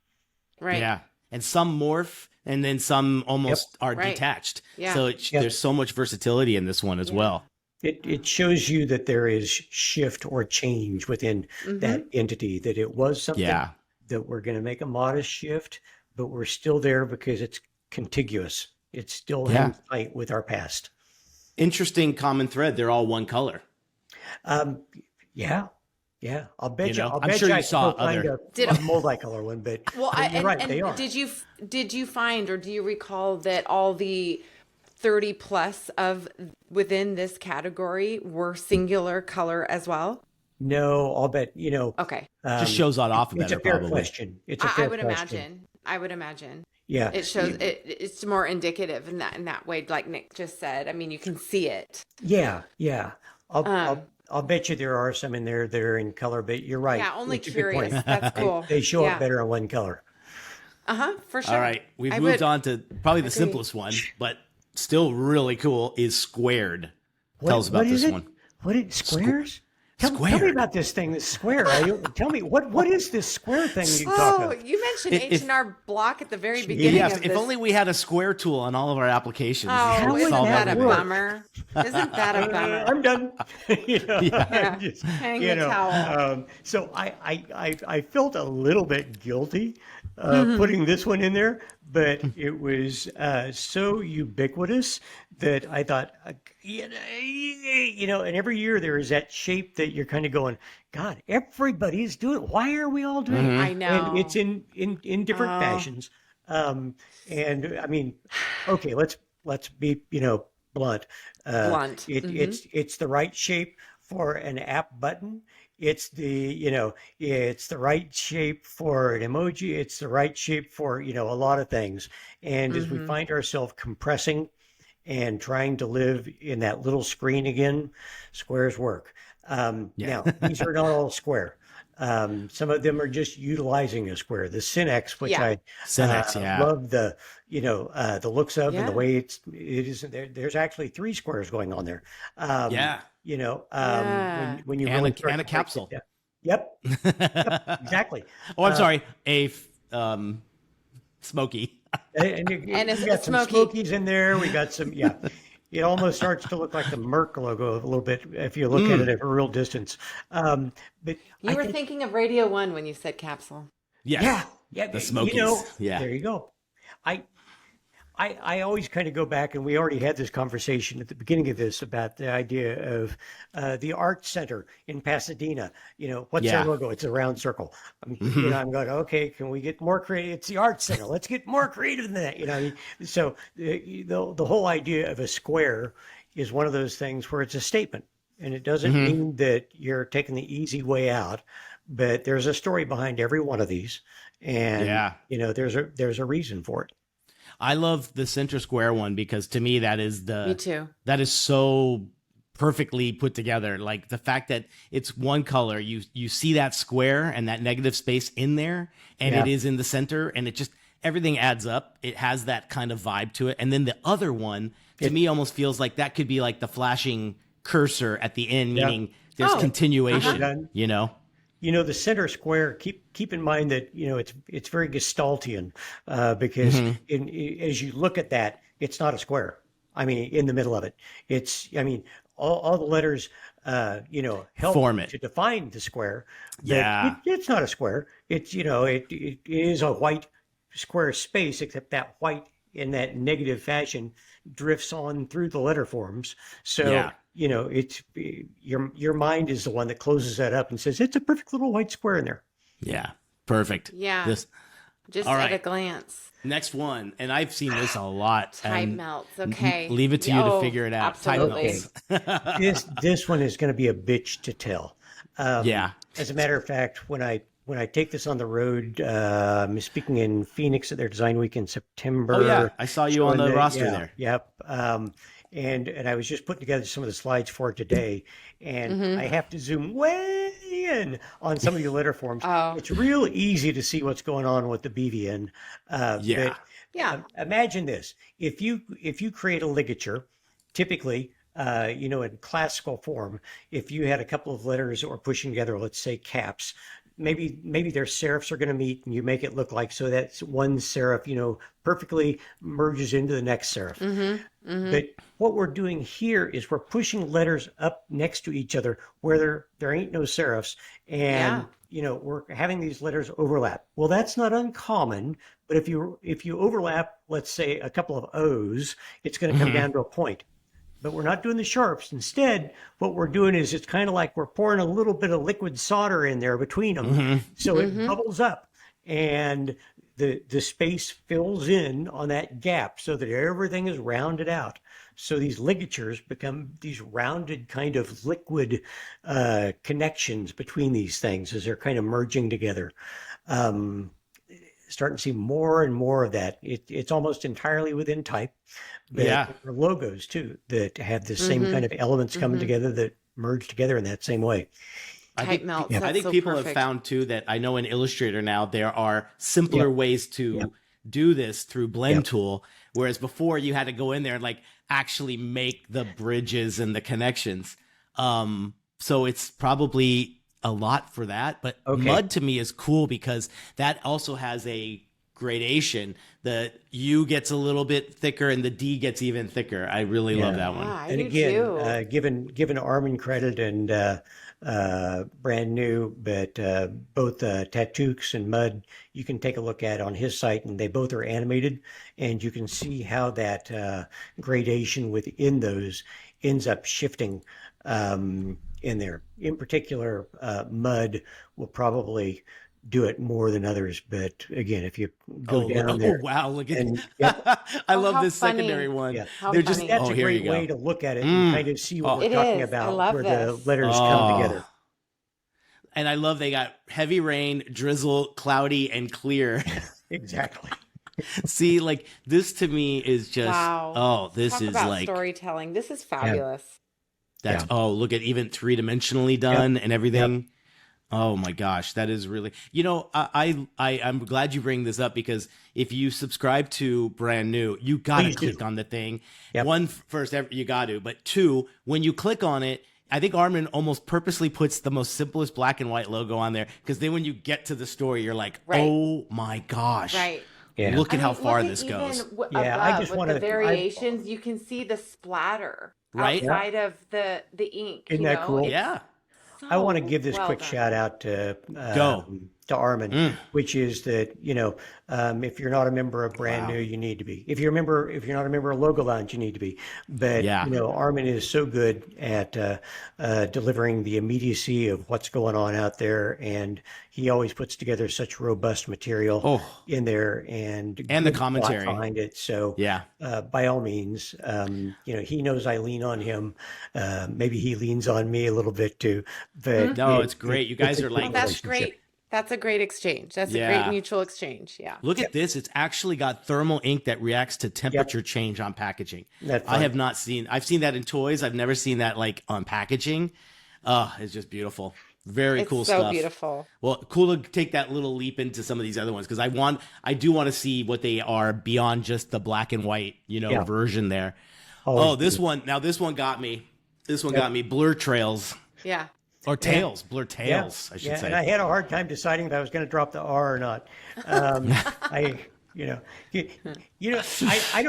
Right. Yeah. And some morph, and then some almost are detached. Yeah. So there's so much versatility in this one as well. It shows you that there is shift or change within that entity, that it was something that we're going to make a modest shift, but we're still there because it's contiguous. It's still in tight with our past. Interesting common thread. They're all one color. Yeah. I'll bet you. I'm sure you saw other a multicolor one, but Well, you're right. They are. Did you find, or do you recall that all the 30 plus of within this category were singular color as well? No, I'll bet, Okay. just shows on off it's better, a fair probably. question. It's a fair I would question. imagine. Yeah. It shows it's more indicative in that way, like Nick just said. I mean, you can see it. Yeah. I'll bet you there are some in there that are in color, but you're right. Yeah, only It's a good point. curious. That's cool. They show Yeah. up better on one color. For sure. All right, we've moved on to probably the simplest one, but still really cool is squared. Tell us about this one. What is squares? Tell me about this thing, this square. Tell me, what is this square thing you talk about? You mentioned H&R Block at the very beginning Yes, of if this. only we had a square tool on all of our applications. Oh, would isn't solve that a everything. bummer? Isn't that a bummer? I'm done. Yeah. Hang the towel. So I felt a little bit guilty putting this one in there, but it was so ubiquitous that I thought, and every year there is that shape that you're kind of going, God, everybody's doing it. Why are we all doing it? I know. And it's in different fashions. And I mean, okay, let's be, blunt. Blunt. It's the right shape for an app button. It's it's the right shape for an emoji. It's the right shape for, a lot of things. And as we find ourselves compressing and trying to live in that little screen again, squares work. Now, these are not all square. Some of them are just utilizing a square. The Synex, which I love the looks of and the way it is. There's actually 3 squares going on there. When you really and a capsule. Yep, exactly. Oh, I'm sorry, a Smoky. And you got some Smokies in there. We got some, It almost starts to look like the Merck logo a little bit if you look at it at a real distance. But you were thinking of Radio 1 when you said capsule. Yes. Yeah, the Smokies. There you go. I always kind of go back, and we already had this conversation at the beginning of this about the idea of the Art Center in Pasadena. What's their logo? It's a round circle. I'm going, okay, can we get more creative? It's the Art Center. Let's get more creative than that. So the whole idea of a square is one of those things where it's a statement, and it doesn't mean that you're taking the easy way out, but there's a story behind every one of these, and there's a reason for it. I love the center square one because to me that is Me too. That is so perfectly put together. Like the fact that it's one color, you see that square and that negative space in there, and it is in the center, and it just everything adds up. It has that kind of vibe to it. And then the other one to me almost feels like that could be like the flashing cursor at the end, meaning there's continuation. The center square, keep in mind that, it's very Gestaltian because as you look at that, it's not a square. I mean, in the middle of it, all the letters, help form it to define the square. It's not a square. It's, it is a white square space, except that white in that negative fashion drifts on through the letter forms. So, it's your mind is the one that closes that up and says, it's a perfect little white square in there. Yeah. Perfect. Yeah. Just at a glance. Next one. And I've seen this a lot. Type melts. Okay. Leave it to you to figure it out. Absolutely. Type melts. This one is going to be a bitch to tell. As a matter of fact, when I take this on the road, I'm speaking in Phoenix at their design week in September. Oh yeah, I saw you on the roster there. Yep. And I was just putting together some of the slides for it today, and I have to zoom way in on some of the letter forms. It's real easy to see what's going on with the BVN. Imagine this: if you create a ligature, typically, in classical form, if you had a couple of letters or pushing together, let's say caps, maybe their serifs are going to meet and you make it look like so that one serif, perfectly merges into the next serif. But what we're doing here is we're pushing letters up next to each other where there ain't no serifs, and we're having these letters overlap. Well, that's not uncommon, but if you overlap, let's say a couple of O's, it's going to come down to a point. but we're not doing the sharps. Instead, what we're doing is it's kind of like we're pouring a little bit of liquid solder in there between them. So it bubbles up and the space fills in on that gap so that everything is rounded out. So these ligatures become these rounded kind of liquid connections between these things as they're kind of merging together. Starting to see more and more of that. It's almost entirely within type. But there are logos too that have the same kind of elements coming together that merge together in that same way. I think people have found too that I know in Illustrator now there are simpler ways to do this through Blend Tool, whereas before you had to go in there and like actually make the bridges and the connections. So it's probably a lot for that, but mud to me is cool because that also has a gradation. The U gets a little bit thicker and the D gets even thicker. I really love that one. And again, given Armin credit and brand new, but both Tattoos and Mud, you can take a look at on his site, and they both are animated, and you can see how that gradation within those ends up shifting in there. In particular, Mud will probably do it more than others, but again, if you go down there, wow, look at I love this funny. Secondary one. They're just that's a great way to look at it and kind of see what we're talking about, where the letters come together. And I love they got heavy rain, drizzle, cloudy, and clear. Exactly. See, like this to me is just this Talk is about like storytelling. This is fabulous. That's look at even 3-dimensionally done and everything. Oh my gosh, that is really, I'm glad you bring this up because if you subscribe to Brand New, you got to click on the thing. One, first, you got to, but two, when you click on it, I think Armin almost purposely puts the most simplest black and white logo on there because then when you get to the story, you're like, oh my gosh. Right. Yeah. Look at how far this goes. I just want the variations, you can see the splatter outside of the ink. Isn't that cool? Yeah. So I want to give this quick shout out to Armin, which is that if you're not a member of Brand New, you need to be. If you're not a member of LogoLounge, you need to be. But Armin is so good at delivering the immediacy of what's going on out there, and he always puts together such robust material in there and the commentary behind it. So by all means, he knows I lean on him. Maybe he leans on me a little bit too. But it's great. You guys are like that's great. That's a great exchange. That's a great mutual exchange. Yeah. Look at this. It's actually got thermal ink that reacts to temperature change on packaging. I have not seen. I've seen that in toys. I've never seen that like on packaging. It's just beautiful. Very cool stuff. So beautiful. Well, cool to take that little leap into some of these other ones because I do want to see what they are beyond just the black and white, version there. This one got me. This one got me. Blur trails. Yeah. Or tails, blur tails, I should say. And I had a hard time deciding if I was going to drop the R or not. I don't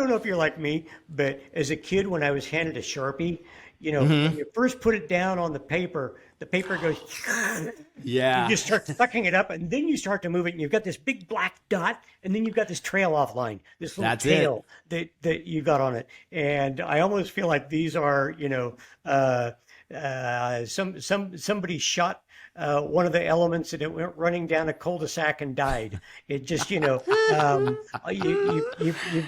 know if you're like me, but as a kid, when I was handed a Sharpie, when you first put it down on the paper goes, you just start sucking it up, and then you start to move it, and you've got this big black dot, and then you've got this trail off line, this little tail that you got on it. And I almost feel like these are, somebody shot one of the elements and it went running down a cul-de-sac and died. It just, you've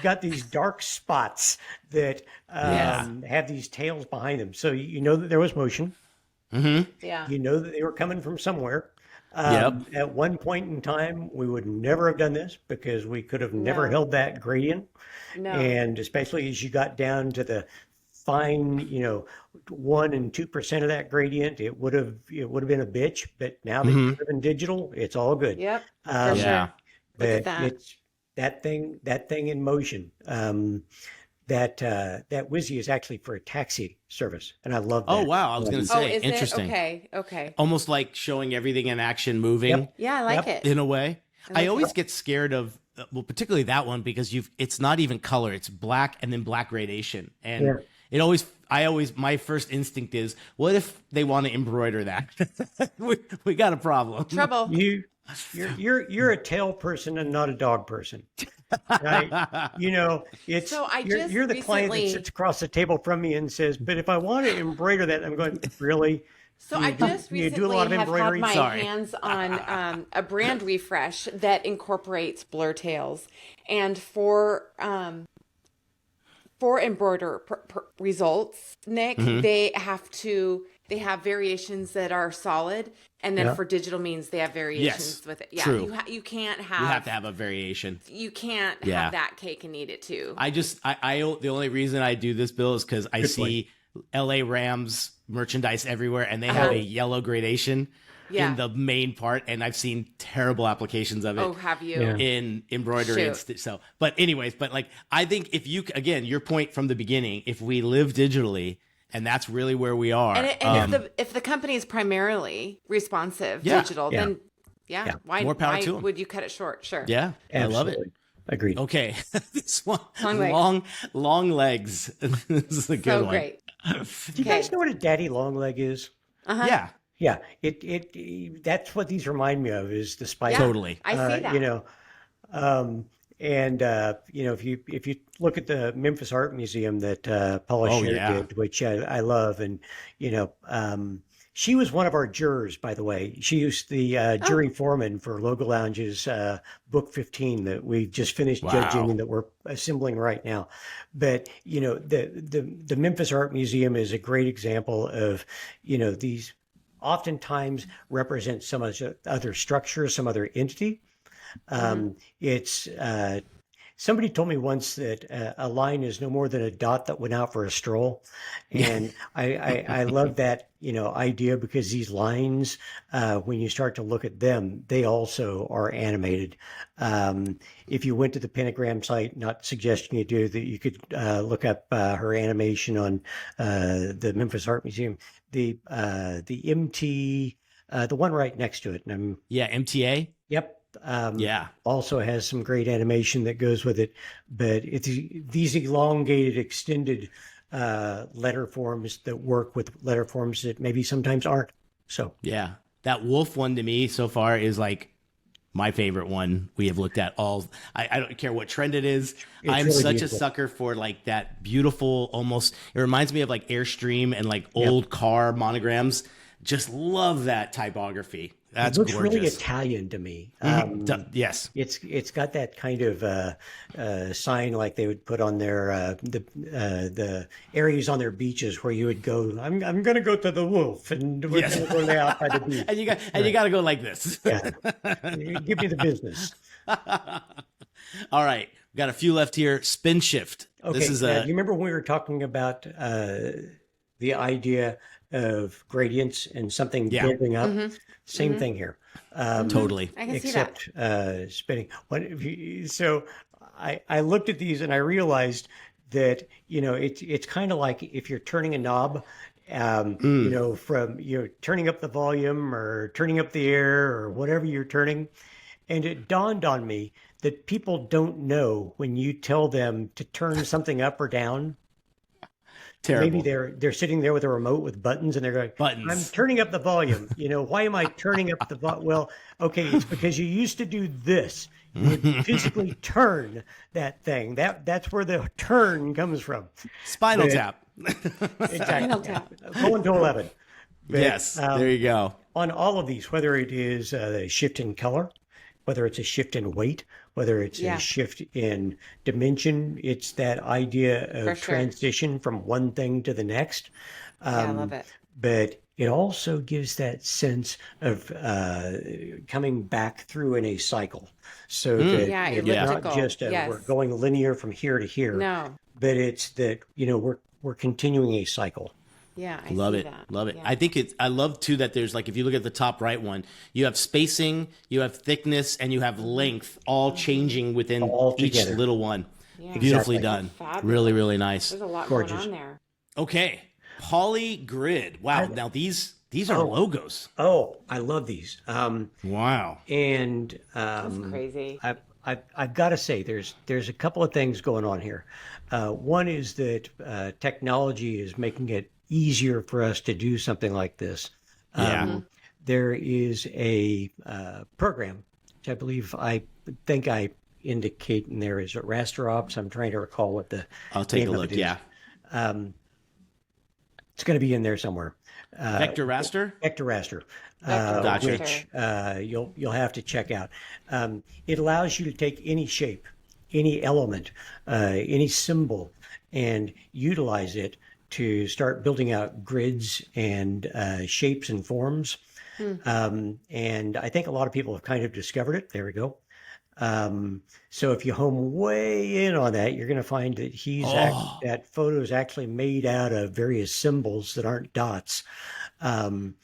got these dark spots that have these tails behind them. So you know that there was motion. Mm-hmm. Yeah. You know that they were coming from somewhere. At one point in time, we would never have done this because we could have never held that gradient. No. And especially as you got down to the fine, 1% and 2% of that gradient, it would have been a bitch. But now that you've been digital, it's all good. Yep. For sure. But it's that thing in motion. That WYSI is actually for a taxi service, and I love that. Oh wow! I was going to say, is interesting. It? Okay. Almost like showing everything in action, moving. Yep. Yeah, I like it in a way. I always get scared of, particularly that one because it's not even color; it's black and then black gradation, and it always. my first instinct is, what if they want to embroider that? we got a problem. Trouble. You're a tail person and not a dog person. Right? You know, it's So I you're, just you're the client that recently- sits across the table from me and says, "But if I want to embroider that," I'm going, "Really?" So I just you do a recently lot of have had embroidery? my Sorry. hands on a brand refresh that incorporates blur tails, and for embroider results, Nick, they have variations that are solid, and then for digital means they have variations with it. Yeah, true. you can't have. You have to have a variation. You can't Yeah. have that cake and eat it too. I the only reason I do this, Bill, is because I see LA Rams merchandise everywhere, and they have a yellow gradation in the main part, and I've seen terrible applications of it. Oh, have you? Yeah. In embroidery and so, but anyways, like I think if you again your point from the beginning, if we live digitally, and that's really where we are, And if the company is primarily responsive digital, then why More power to 'em. would you cut it short? Sure. yeah, I love it. Absolutely. Agreed. Okay, this one Long legs. long legs. This is a good So one. great. Do you guys know what a daddy long leg is? Yeah, Yeah, it that's what these remind me of, is the spider. totally. I see that. You know, you know, if you look at the Memphis Art Museum that Paula Oh, Scher yeah. did, which I love, and you know, she was one of our jurors, by the way. She was the jury foreman for LogoLounge's book 15 that we just finished judging and that we're assembling right now. But you know, the Memphis Art Museum is a great example of, you know, these oftentimes represent some other structure, some other entity. It's somebody told me once that a line is no more than a dot that went out for a stroll, and I love that, you know, idea, because these lines, when you start to look at them, they also are animated. If you went to the Pentagram site, not suggesting you do that, you could look up her animation on the Memphis Art Museum, the MT, the one right next to it, and Yeah, MTA. yep. Yeah. Also has some great animation that goes with it, but it's these elongated, extended letter forms that work with letter forms that maybe sometimes aren't. So Yeah. That wolf one to me so far is like my favorite one we have looked at all. I don't care what trend it is. I'm really such beautiful. a sucker for like that beautiful, almost, it reminds me of like Airstream and like old car monograms. Just love that typography. That's it looks gorgeous. really Italian to me. Yes. It's got that kind of sign like they would put on their the areas on their beaches where you would go. I'm going to go to the wolf, and we're Yes. going to go lay out by the beach. And you got to go like this. Yeah. Give me the business. All right. We got a few left here. Spin shift. Okay. This is now, a do you remember when we were talking about the idea of gradients and something building up? Same thing here. totally. I can see that. Except spinning. So I looked at these and I realized that, you know, it's kind of like if you're turning a knob, you know, from, you know, turning up the volume or turning up the air or whatever you're turning. And it dawned on me that people don't know when you tell them to turn something up or down. Terrible. Maybe they're sitting there with a remote with buttons, and they're going, Buttons. I'm turning up the volume. You know, why am I turning up the volume? Well, okay, it's because you used to do this. You would physically turn that thing. That's where the turn comes from. Spinal Yeah. tap. Exactly. Tap. Going to 11. But, Yes. There you go. on all of these, whether it is a shift in color, whether it's a shift in weight, whether it's a shift in dimension, it's that idea of For sure. transition from one thing to the next. Yeah, I love it. But it also gives that sense of coming back through in a cycle. So that Yeah, it's not elliptical. just Yes. we're going linear from here to here, No. but it's that, you know, we're continuing a cycle. Yeah, I Love see it. that. Love it. Yeah. I think I love too that there's like, if you look at the top right one, you have spacing, you have thickness, and you have length all changing within All each together. little one. Yeah. Beautifully Exactly. done. Fabulous. Really, really nice. There's a lot Gorgeous. going on there. Okay. Poly grid. Wow. Now these are logos. Oh, I love these. Wow. And That's crazy. I've got to say there's a couple of things going on here. One is that technology is making it easier for us to do something like this. Yeah. There is a program, which I think I indicate in there is a raster ops. I'm trying to recall what the I'll take name a of look. it is. Yeah. It's going to be in there somewhere. Vector raster. Vector raster, Gotcha. which you'll have to check out. It allows you to take any shape, any element, any symbol, and utilize it to start building out grids and shapes and forms. And I think a lot of people have kind of discovered it. There we go. So if you home way in on that, you're going to find that that photo is actually made out of various symbols that aren't dots on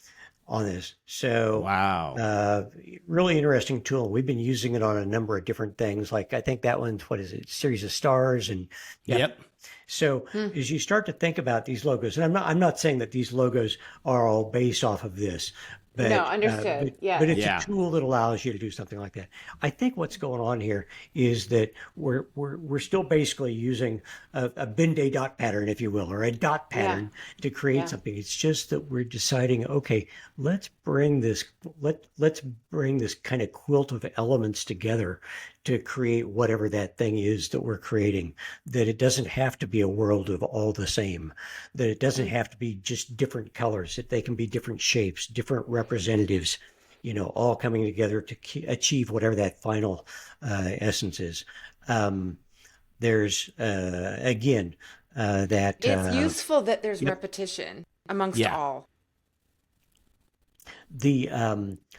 this. So Wow. really interesting tool. We've been using it on a number of different things. Like I think that one's, what is it, series of stars and Yep. So as you start to think about these logos, and I'm not saying that these logos are all based off of this, but No, understood. Yeah. but it's Yeah. a tool that allows you to do something like that. I think what's going on here is that we're still basically using a bin-day dot pattern, if you will, or a dot pattern to create something. It's just that we're deciding, okay, let's bring this kind of quilt of elements together to create whatever that thing is that we're creating. That it doesn't have to be a world of all the same. That it doesn't have to be just different colors. That they can be different shapes, different representatives, all coming together to achieve whatever that final essence is. There's again that It's useful that there's repetition amongst all. the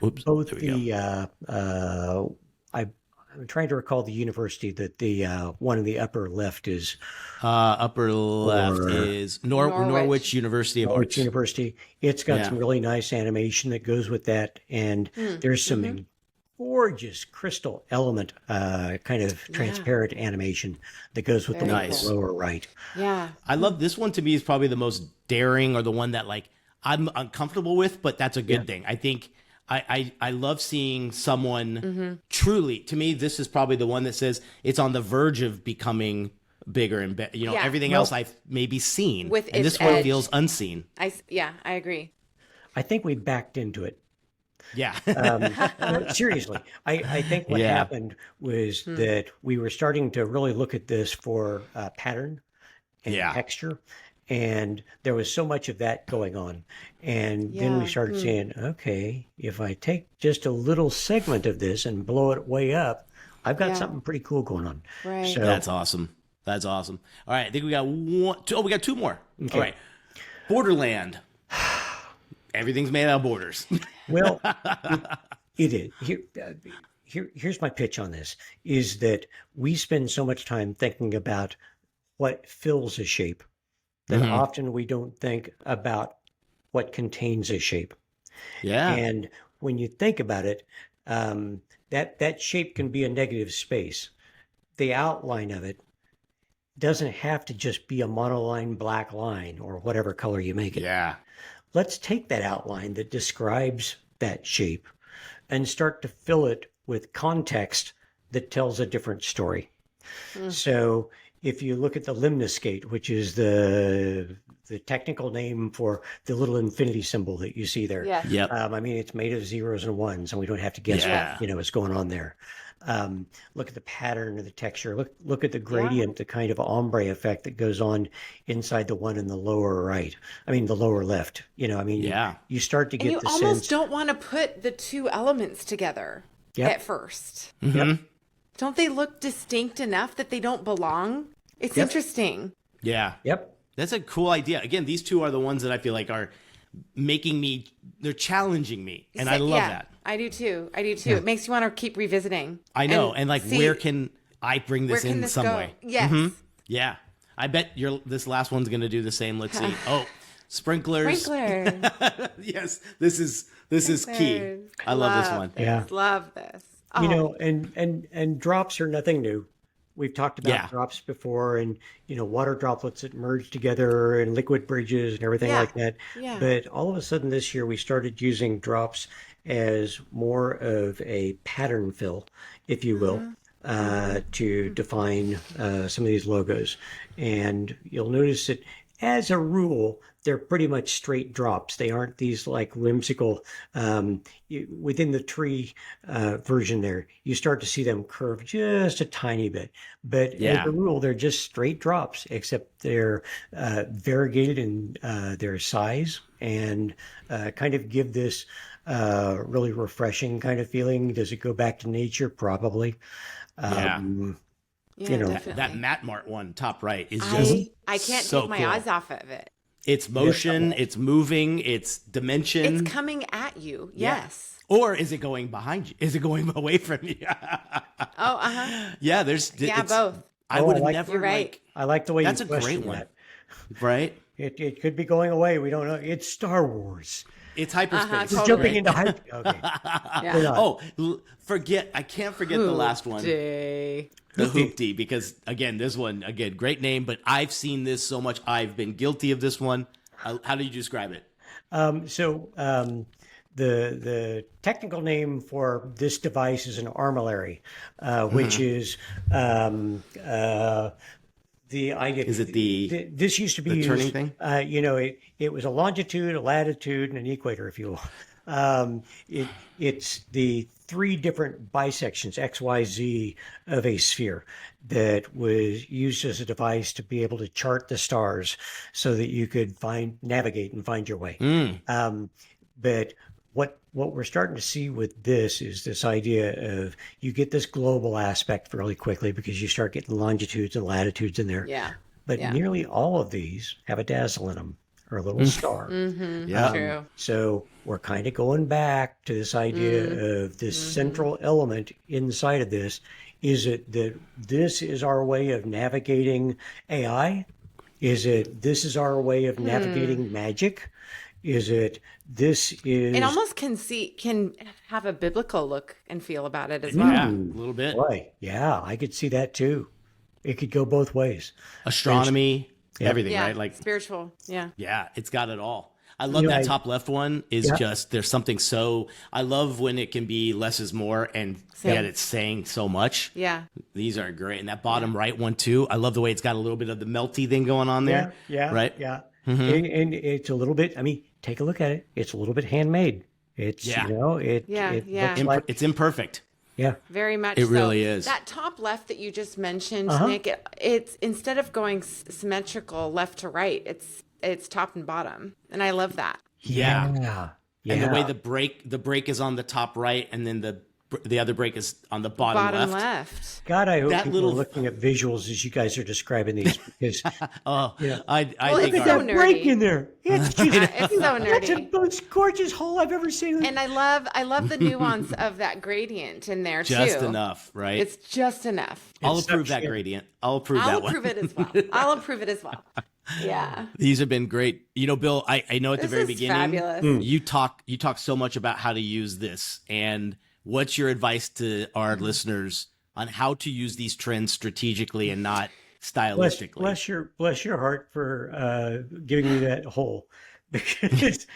Oops, both there we the I'm trying to recall the university that the one in the upper left is Upper left Or- is Norwich. Norwich University of Norwich Arts. University. It's got Yeah. some really nice animation that goes with that, and there's some gorgeous crystal element, kind of transparent animation that goes with the Very one in Nice. the lower right. Yeah. I love this one. To me, is probably the most daring, or the one that like I'm uncomfortable with, but that's a good thing. I think I love seeing someone truly. To me, this is probably the one that says it's on the verge of becoming bigger and better. Yeah. Everything else I've maybe seen, With and its this one edge. feels unseen. I agree. I think we backed into it. Yeah. No, seriously, I think what happened was that we were starting to really look at this for pattern and texture, and there was so much of that going on. And then we Yeah. started saying, okay, if I take just a little segment of this and blow it way up, I've got Yeah. something pretty cool going on. Right. So That's awesome. That's awesome. All right, I think we got we got two more. Okay. All right, Borderland. Everything's made out of borders. well, it is. Here's my pitch on this, is that we spend so much time thinking about what fills a shape that often we don't think about what contains a shape. Yeah. And when you think about it, that shape can be a negative space. The outline of it doesn't have to just be a monoline black line or whatever color you make it. Yeah. Let's take that outline that describes that shape and start to fill it with context that tells a different story. So if you look at the limnoscate, which is the technical name for the little infinity symbol that you see there. Yes. Yep. I mean, it's made of zeros and ones, and we don't have to guess Yeah. what is going on there. Look at the pattern of the texture. Look at the gradient, the kind of ombre effect that goes on inside the one in the lower right. I mean, the lower left. You start to And get you the almost sense. don't want to put the two elements together Yep. at first. Yep. Don't they look distinct enough that they don't belong? It's Yep. interesting. Yeah. Yep. That's a cool idea. Again, these two are the ones that I feel like are making me, they're challenging me. And I love that. I do too. It makes you want to keep revisiting. I know. And like, see, where can I bring where this can in this some go? way? Yes. Yeah. I bet this last one's going to do the same. Let's see. Oh, sprinklers. Sprinkler. Yes. This is key. I love this one. Yeah. Love this. And drops are nothing new. We've talked about Yeah. drops before, and water droplets that merge together and liquid bridges and everything Yeah. like that. Yeah. But all of a sudden this year we started using drops as more of a pattern fill, if you will. to define some of these logos. And you'll notice that as a rule, they're pretty much straight drops. They aren't these like whimsical, within the tree version there, you start to see them curve just a tiny bit. But as a rule, they're just straight drops, except they're variegated in their size and kind of give this really refreshing kind of feeling. Does it go back to nature? Probably. Yeah, that Matte Mart one, top right, is just I can't so take my cool. eyes off of it. It's motion, it's moving, it's dimension. It's coming at you. Yes. Or is it going behind you? Is it going away from you? Yeah, there's both. I would have like, never. You're right. I like the way That's you a great question one, that. right? It could be going away. We don't know. It's Star Wars. It's hyperspace. Totally. Jumping into hyper. Okay. Yeah. Oh, I can't forget the last one. Day. The Hoopty, because again, this one, great name, but I've seen this so much. I've been guilty of this one. How do you describe it? The technical name for this device is an armillary, which is the idea. Is it this used to be the used, turning thing? It was a longitude, a latitude, and an equator, if you will. It's the three different bisections, X, Y, Z, of a sphere that was used as a device to be able to chart the stars so that you could navigate and find your way. But what we're starting to see with this is this idea of you get this global aspect fairly quickly because you start getting longitudes and latitudes in there. Yeah. But nearly all of these have a dazzle in them or a little star. Yeah. True. So we're kind of going back to this idea of this central element inside of this. Is it that this is our way of navigating AI? Is it this is our way of navigating magic? Is it this is... It almost can have a biblical look and feel about it as well. Yeah, a little bit. Boy, yeah, I could see that too. It could go both ways. Astronomy, everything, Yeah, right? Like spiritual. Yeah. yeah, it's got it all. I love that top left one is just, there's something so, I love when it can be less is more and yet it's saying so much. Yeah. These are great. And that bottom right one too, I love the way it's got a little bit of the melty thing going on there. Yeah. Right? Yeah. And it's a little bit, I mean, take a look at it. It's a little bit handmade. It's, it looks like, It's imperfect. yeah. Very much. It so. really is. That top left that you just mentioned, Nick, it's instead of going symmetrical left to right, it's top and bottom. And I love that. Yeah. And the way the break is on the top right and then the other break is on the bottom left. God, I hope That people little- are looking at visuals as you guys are describing these because I Well, think it's our, so nerdy. break in there. It's just It's so that's the nerdy. most gorgeous hole I've ever seen. And I love the nuance of that gradient in there just too. enough, right? It's just enough. I'll It's approve such that a- gradient. I'll approve I'll that one. approve it as well. I'll approve it as well. Yeah. These have been great. You know, Bill, I know at the This very is beginning fabulous. you talk so much about how to use this, and what's your advice to our listeners on how to use these trends strategically and not stylistically? Bless your heart for giving me that hole because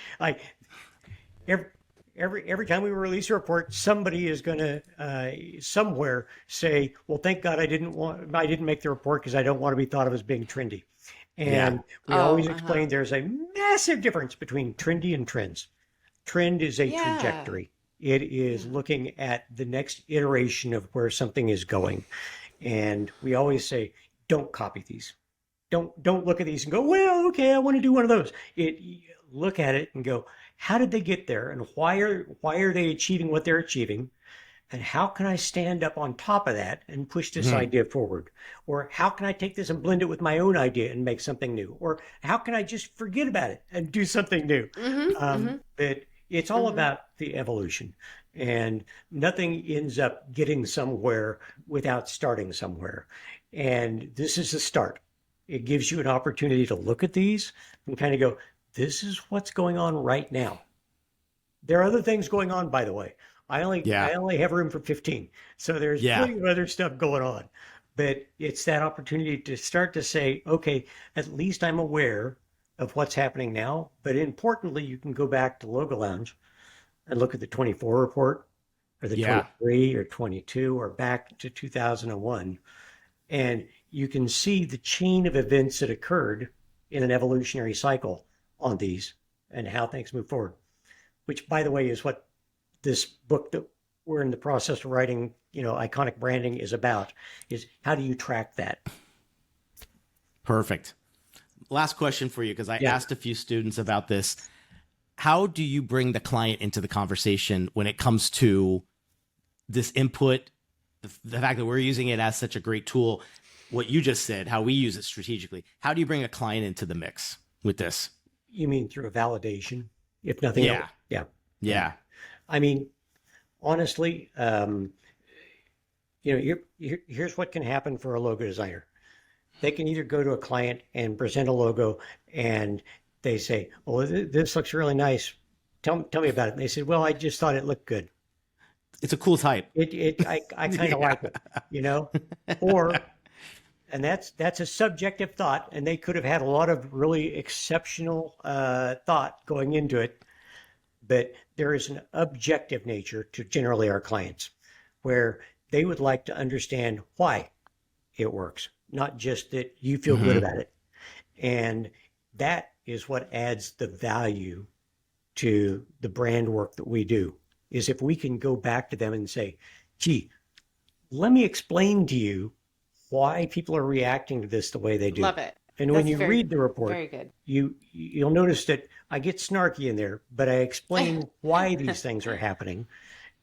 every time we release a report, somebody is going to somewhere say, "Well, thank God I didn't make the report because I don't want to be thought of as being trendy." And we always explain there's a massive difference between trendy and trends. Trend is a trajectory. It is looking at the next iteration of where something is going. And we always say, don't copy these. Don't look at these and go, well, okay, I want to do one of those. Look at it and go, how did they get there? And why are they achieving what they're achieving? And how can I stand up on top of that and push this idea forward? Or how can I take this and blend it with my own idea and make something new? Or how can I just forget about it and do something new? But it's all about the evolution, and nothing ends up getting somewhere without starting somewhere. And this is the start. It gives you an opportunity to look at these and kind of go, this is what's going on right now. There are other things going on, by the way. I only have room for 15. So there's plenty of other stuff going on. But it's that opportunity to start to say, okay, at least I'm aware of what's happening now. But importantly, you can go back to LogoLounge and look at the 24 report or the Yeah. 23 or 22 or back to 2001. And you can see the chain of events that occurred in an evolutionary cycle on these and how things move forward, which, by the way, is what this book that we're in the process of writing, iconic branding, is about, is how do you track that? Perfect. Last question for you, because I asked a few students about this. How do you bring the client into the conversation when it comes to this input, the fact that we're using it as such a great tool, what you just said, how we use it strategically? How do you bring a client into the mix with this? You mean through a validation, if nothing else? Yeah. Yeah. I mean, honestly, here's what can happen for a logo designer. They can either go to a client and present a logo and they say, "Oh, this looks really nice. Tell me about it." And they said, "Well, I just thought it looked good. It's a cool type. I kind of like it, Or, and that's a subjective thought, and they could have had a lot of really exceptional thought going into it, but there is an objective nature to generally our clients, where they would like to understand why it works, not just that you feel good about it, and that is what adds the value to the brand work that we do. Is if we can go back to them and say, "Gee, let me explain to you why people are reacting to this the way they do." Love it. And when you read the report, very good. you'll notice that I get snarky in there, but I explain why these things are happening.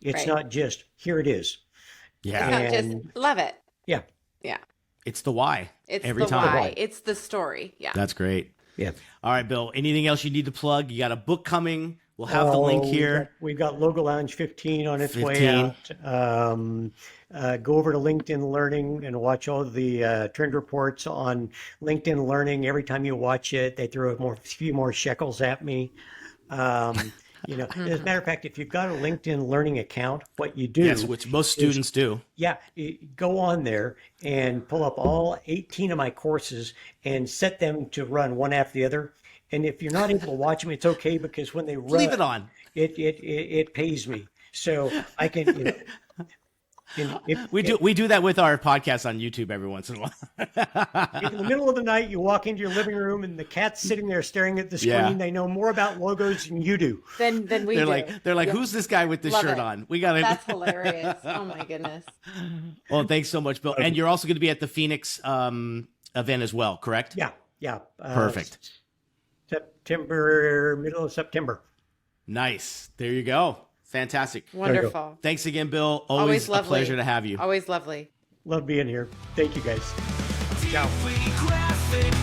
It's not just, here it is. Yeah. It's not just love it. Yeah. Yeah. It's the why. It's every the time. why. It's the story. Yeah. That's great. Yeah. All right, Bill, anything else you need to plug? You got a book coming. We'll have the link here. We've got LogoLounge 15 on its 15. way out. Go over to LinkedIn Learning and watch all the trend reports on LinkedIn Learning. Every time you watch it, they throw a few more shekels at me. As a matter of fact, if you've got a LinkedIn Learning account, what you do, Yes, which most students do. yeah, go on there and pull up all 18 of my courses and set them to run one after the other. And if you're not able to watch them, it's okay, because when they run, Leave it on. It pays me, so I can. We do that with our podcast on YouTube every once in a while. If in the middle of the night you walk into your living room and the cat's sitting there staring at the screen, Yeah. they know more about logos than you do. Then we They're do. like, who's this guy with this Love shirt it. on? We got That's hilarious. Oh my goodness. Well, thanks so much, Bill. And you're also going to be at the Phoenix event as well, correct? Yeah. Perfect. Middle of September. Nice. There you go. Fantastic. Wonderful. Thanks again, Bill. Always a lovely. pleasure to have you. Always lovely. Love being here. Thank you, guys. Ciao. Deeply graphic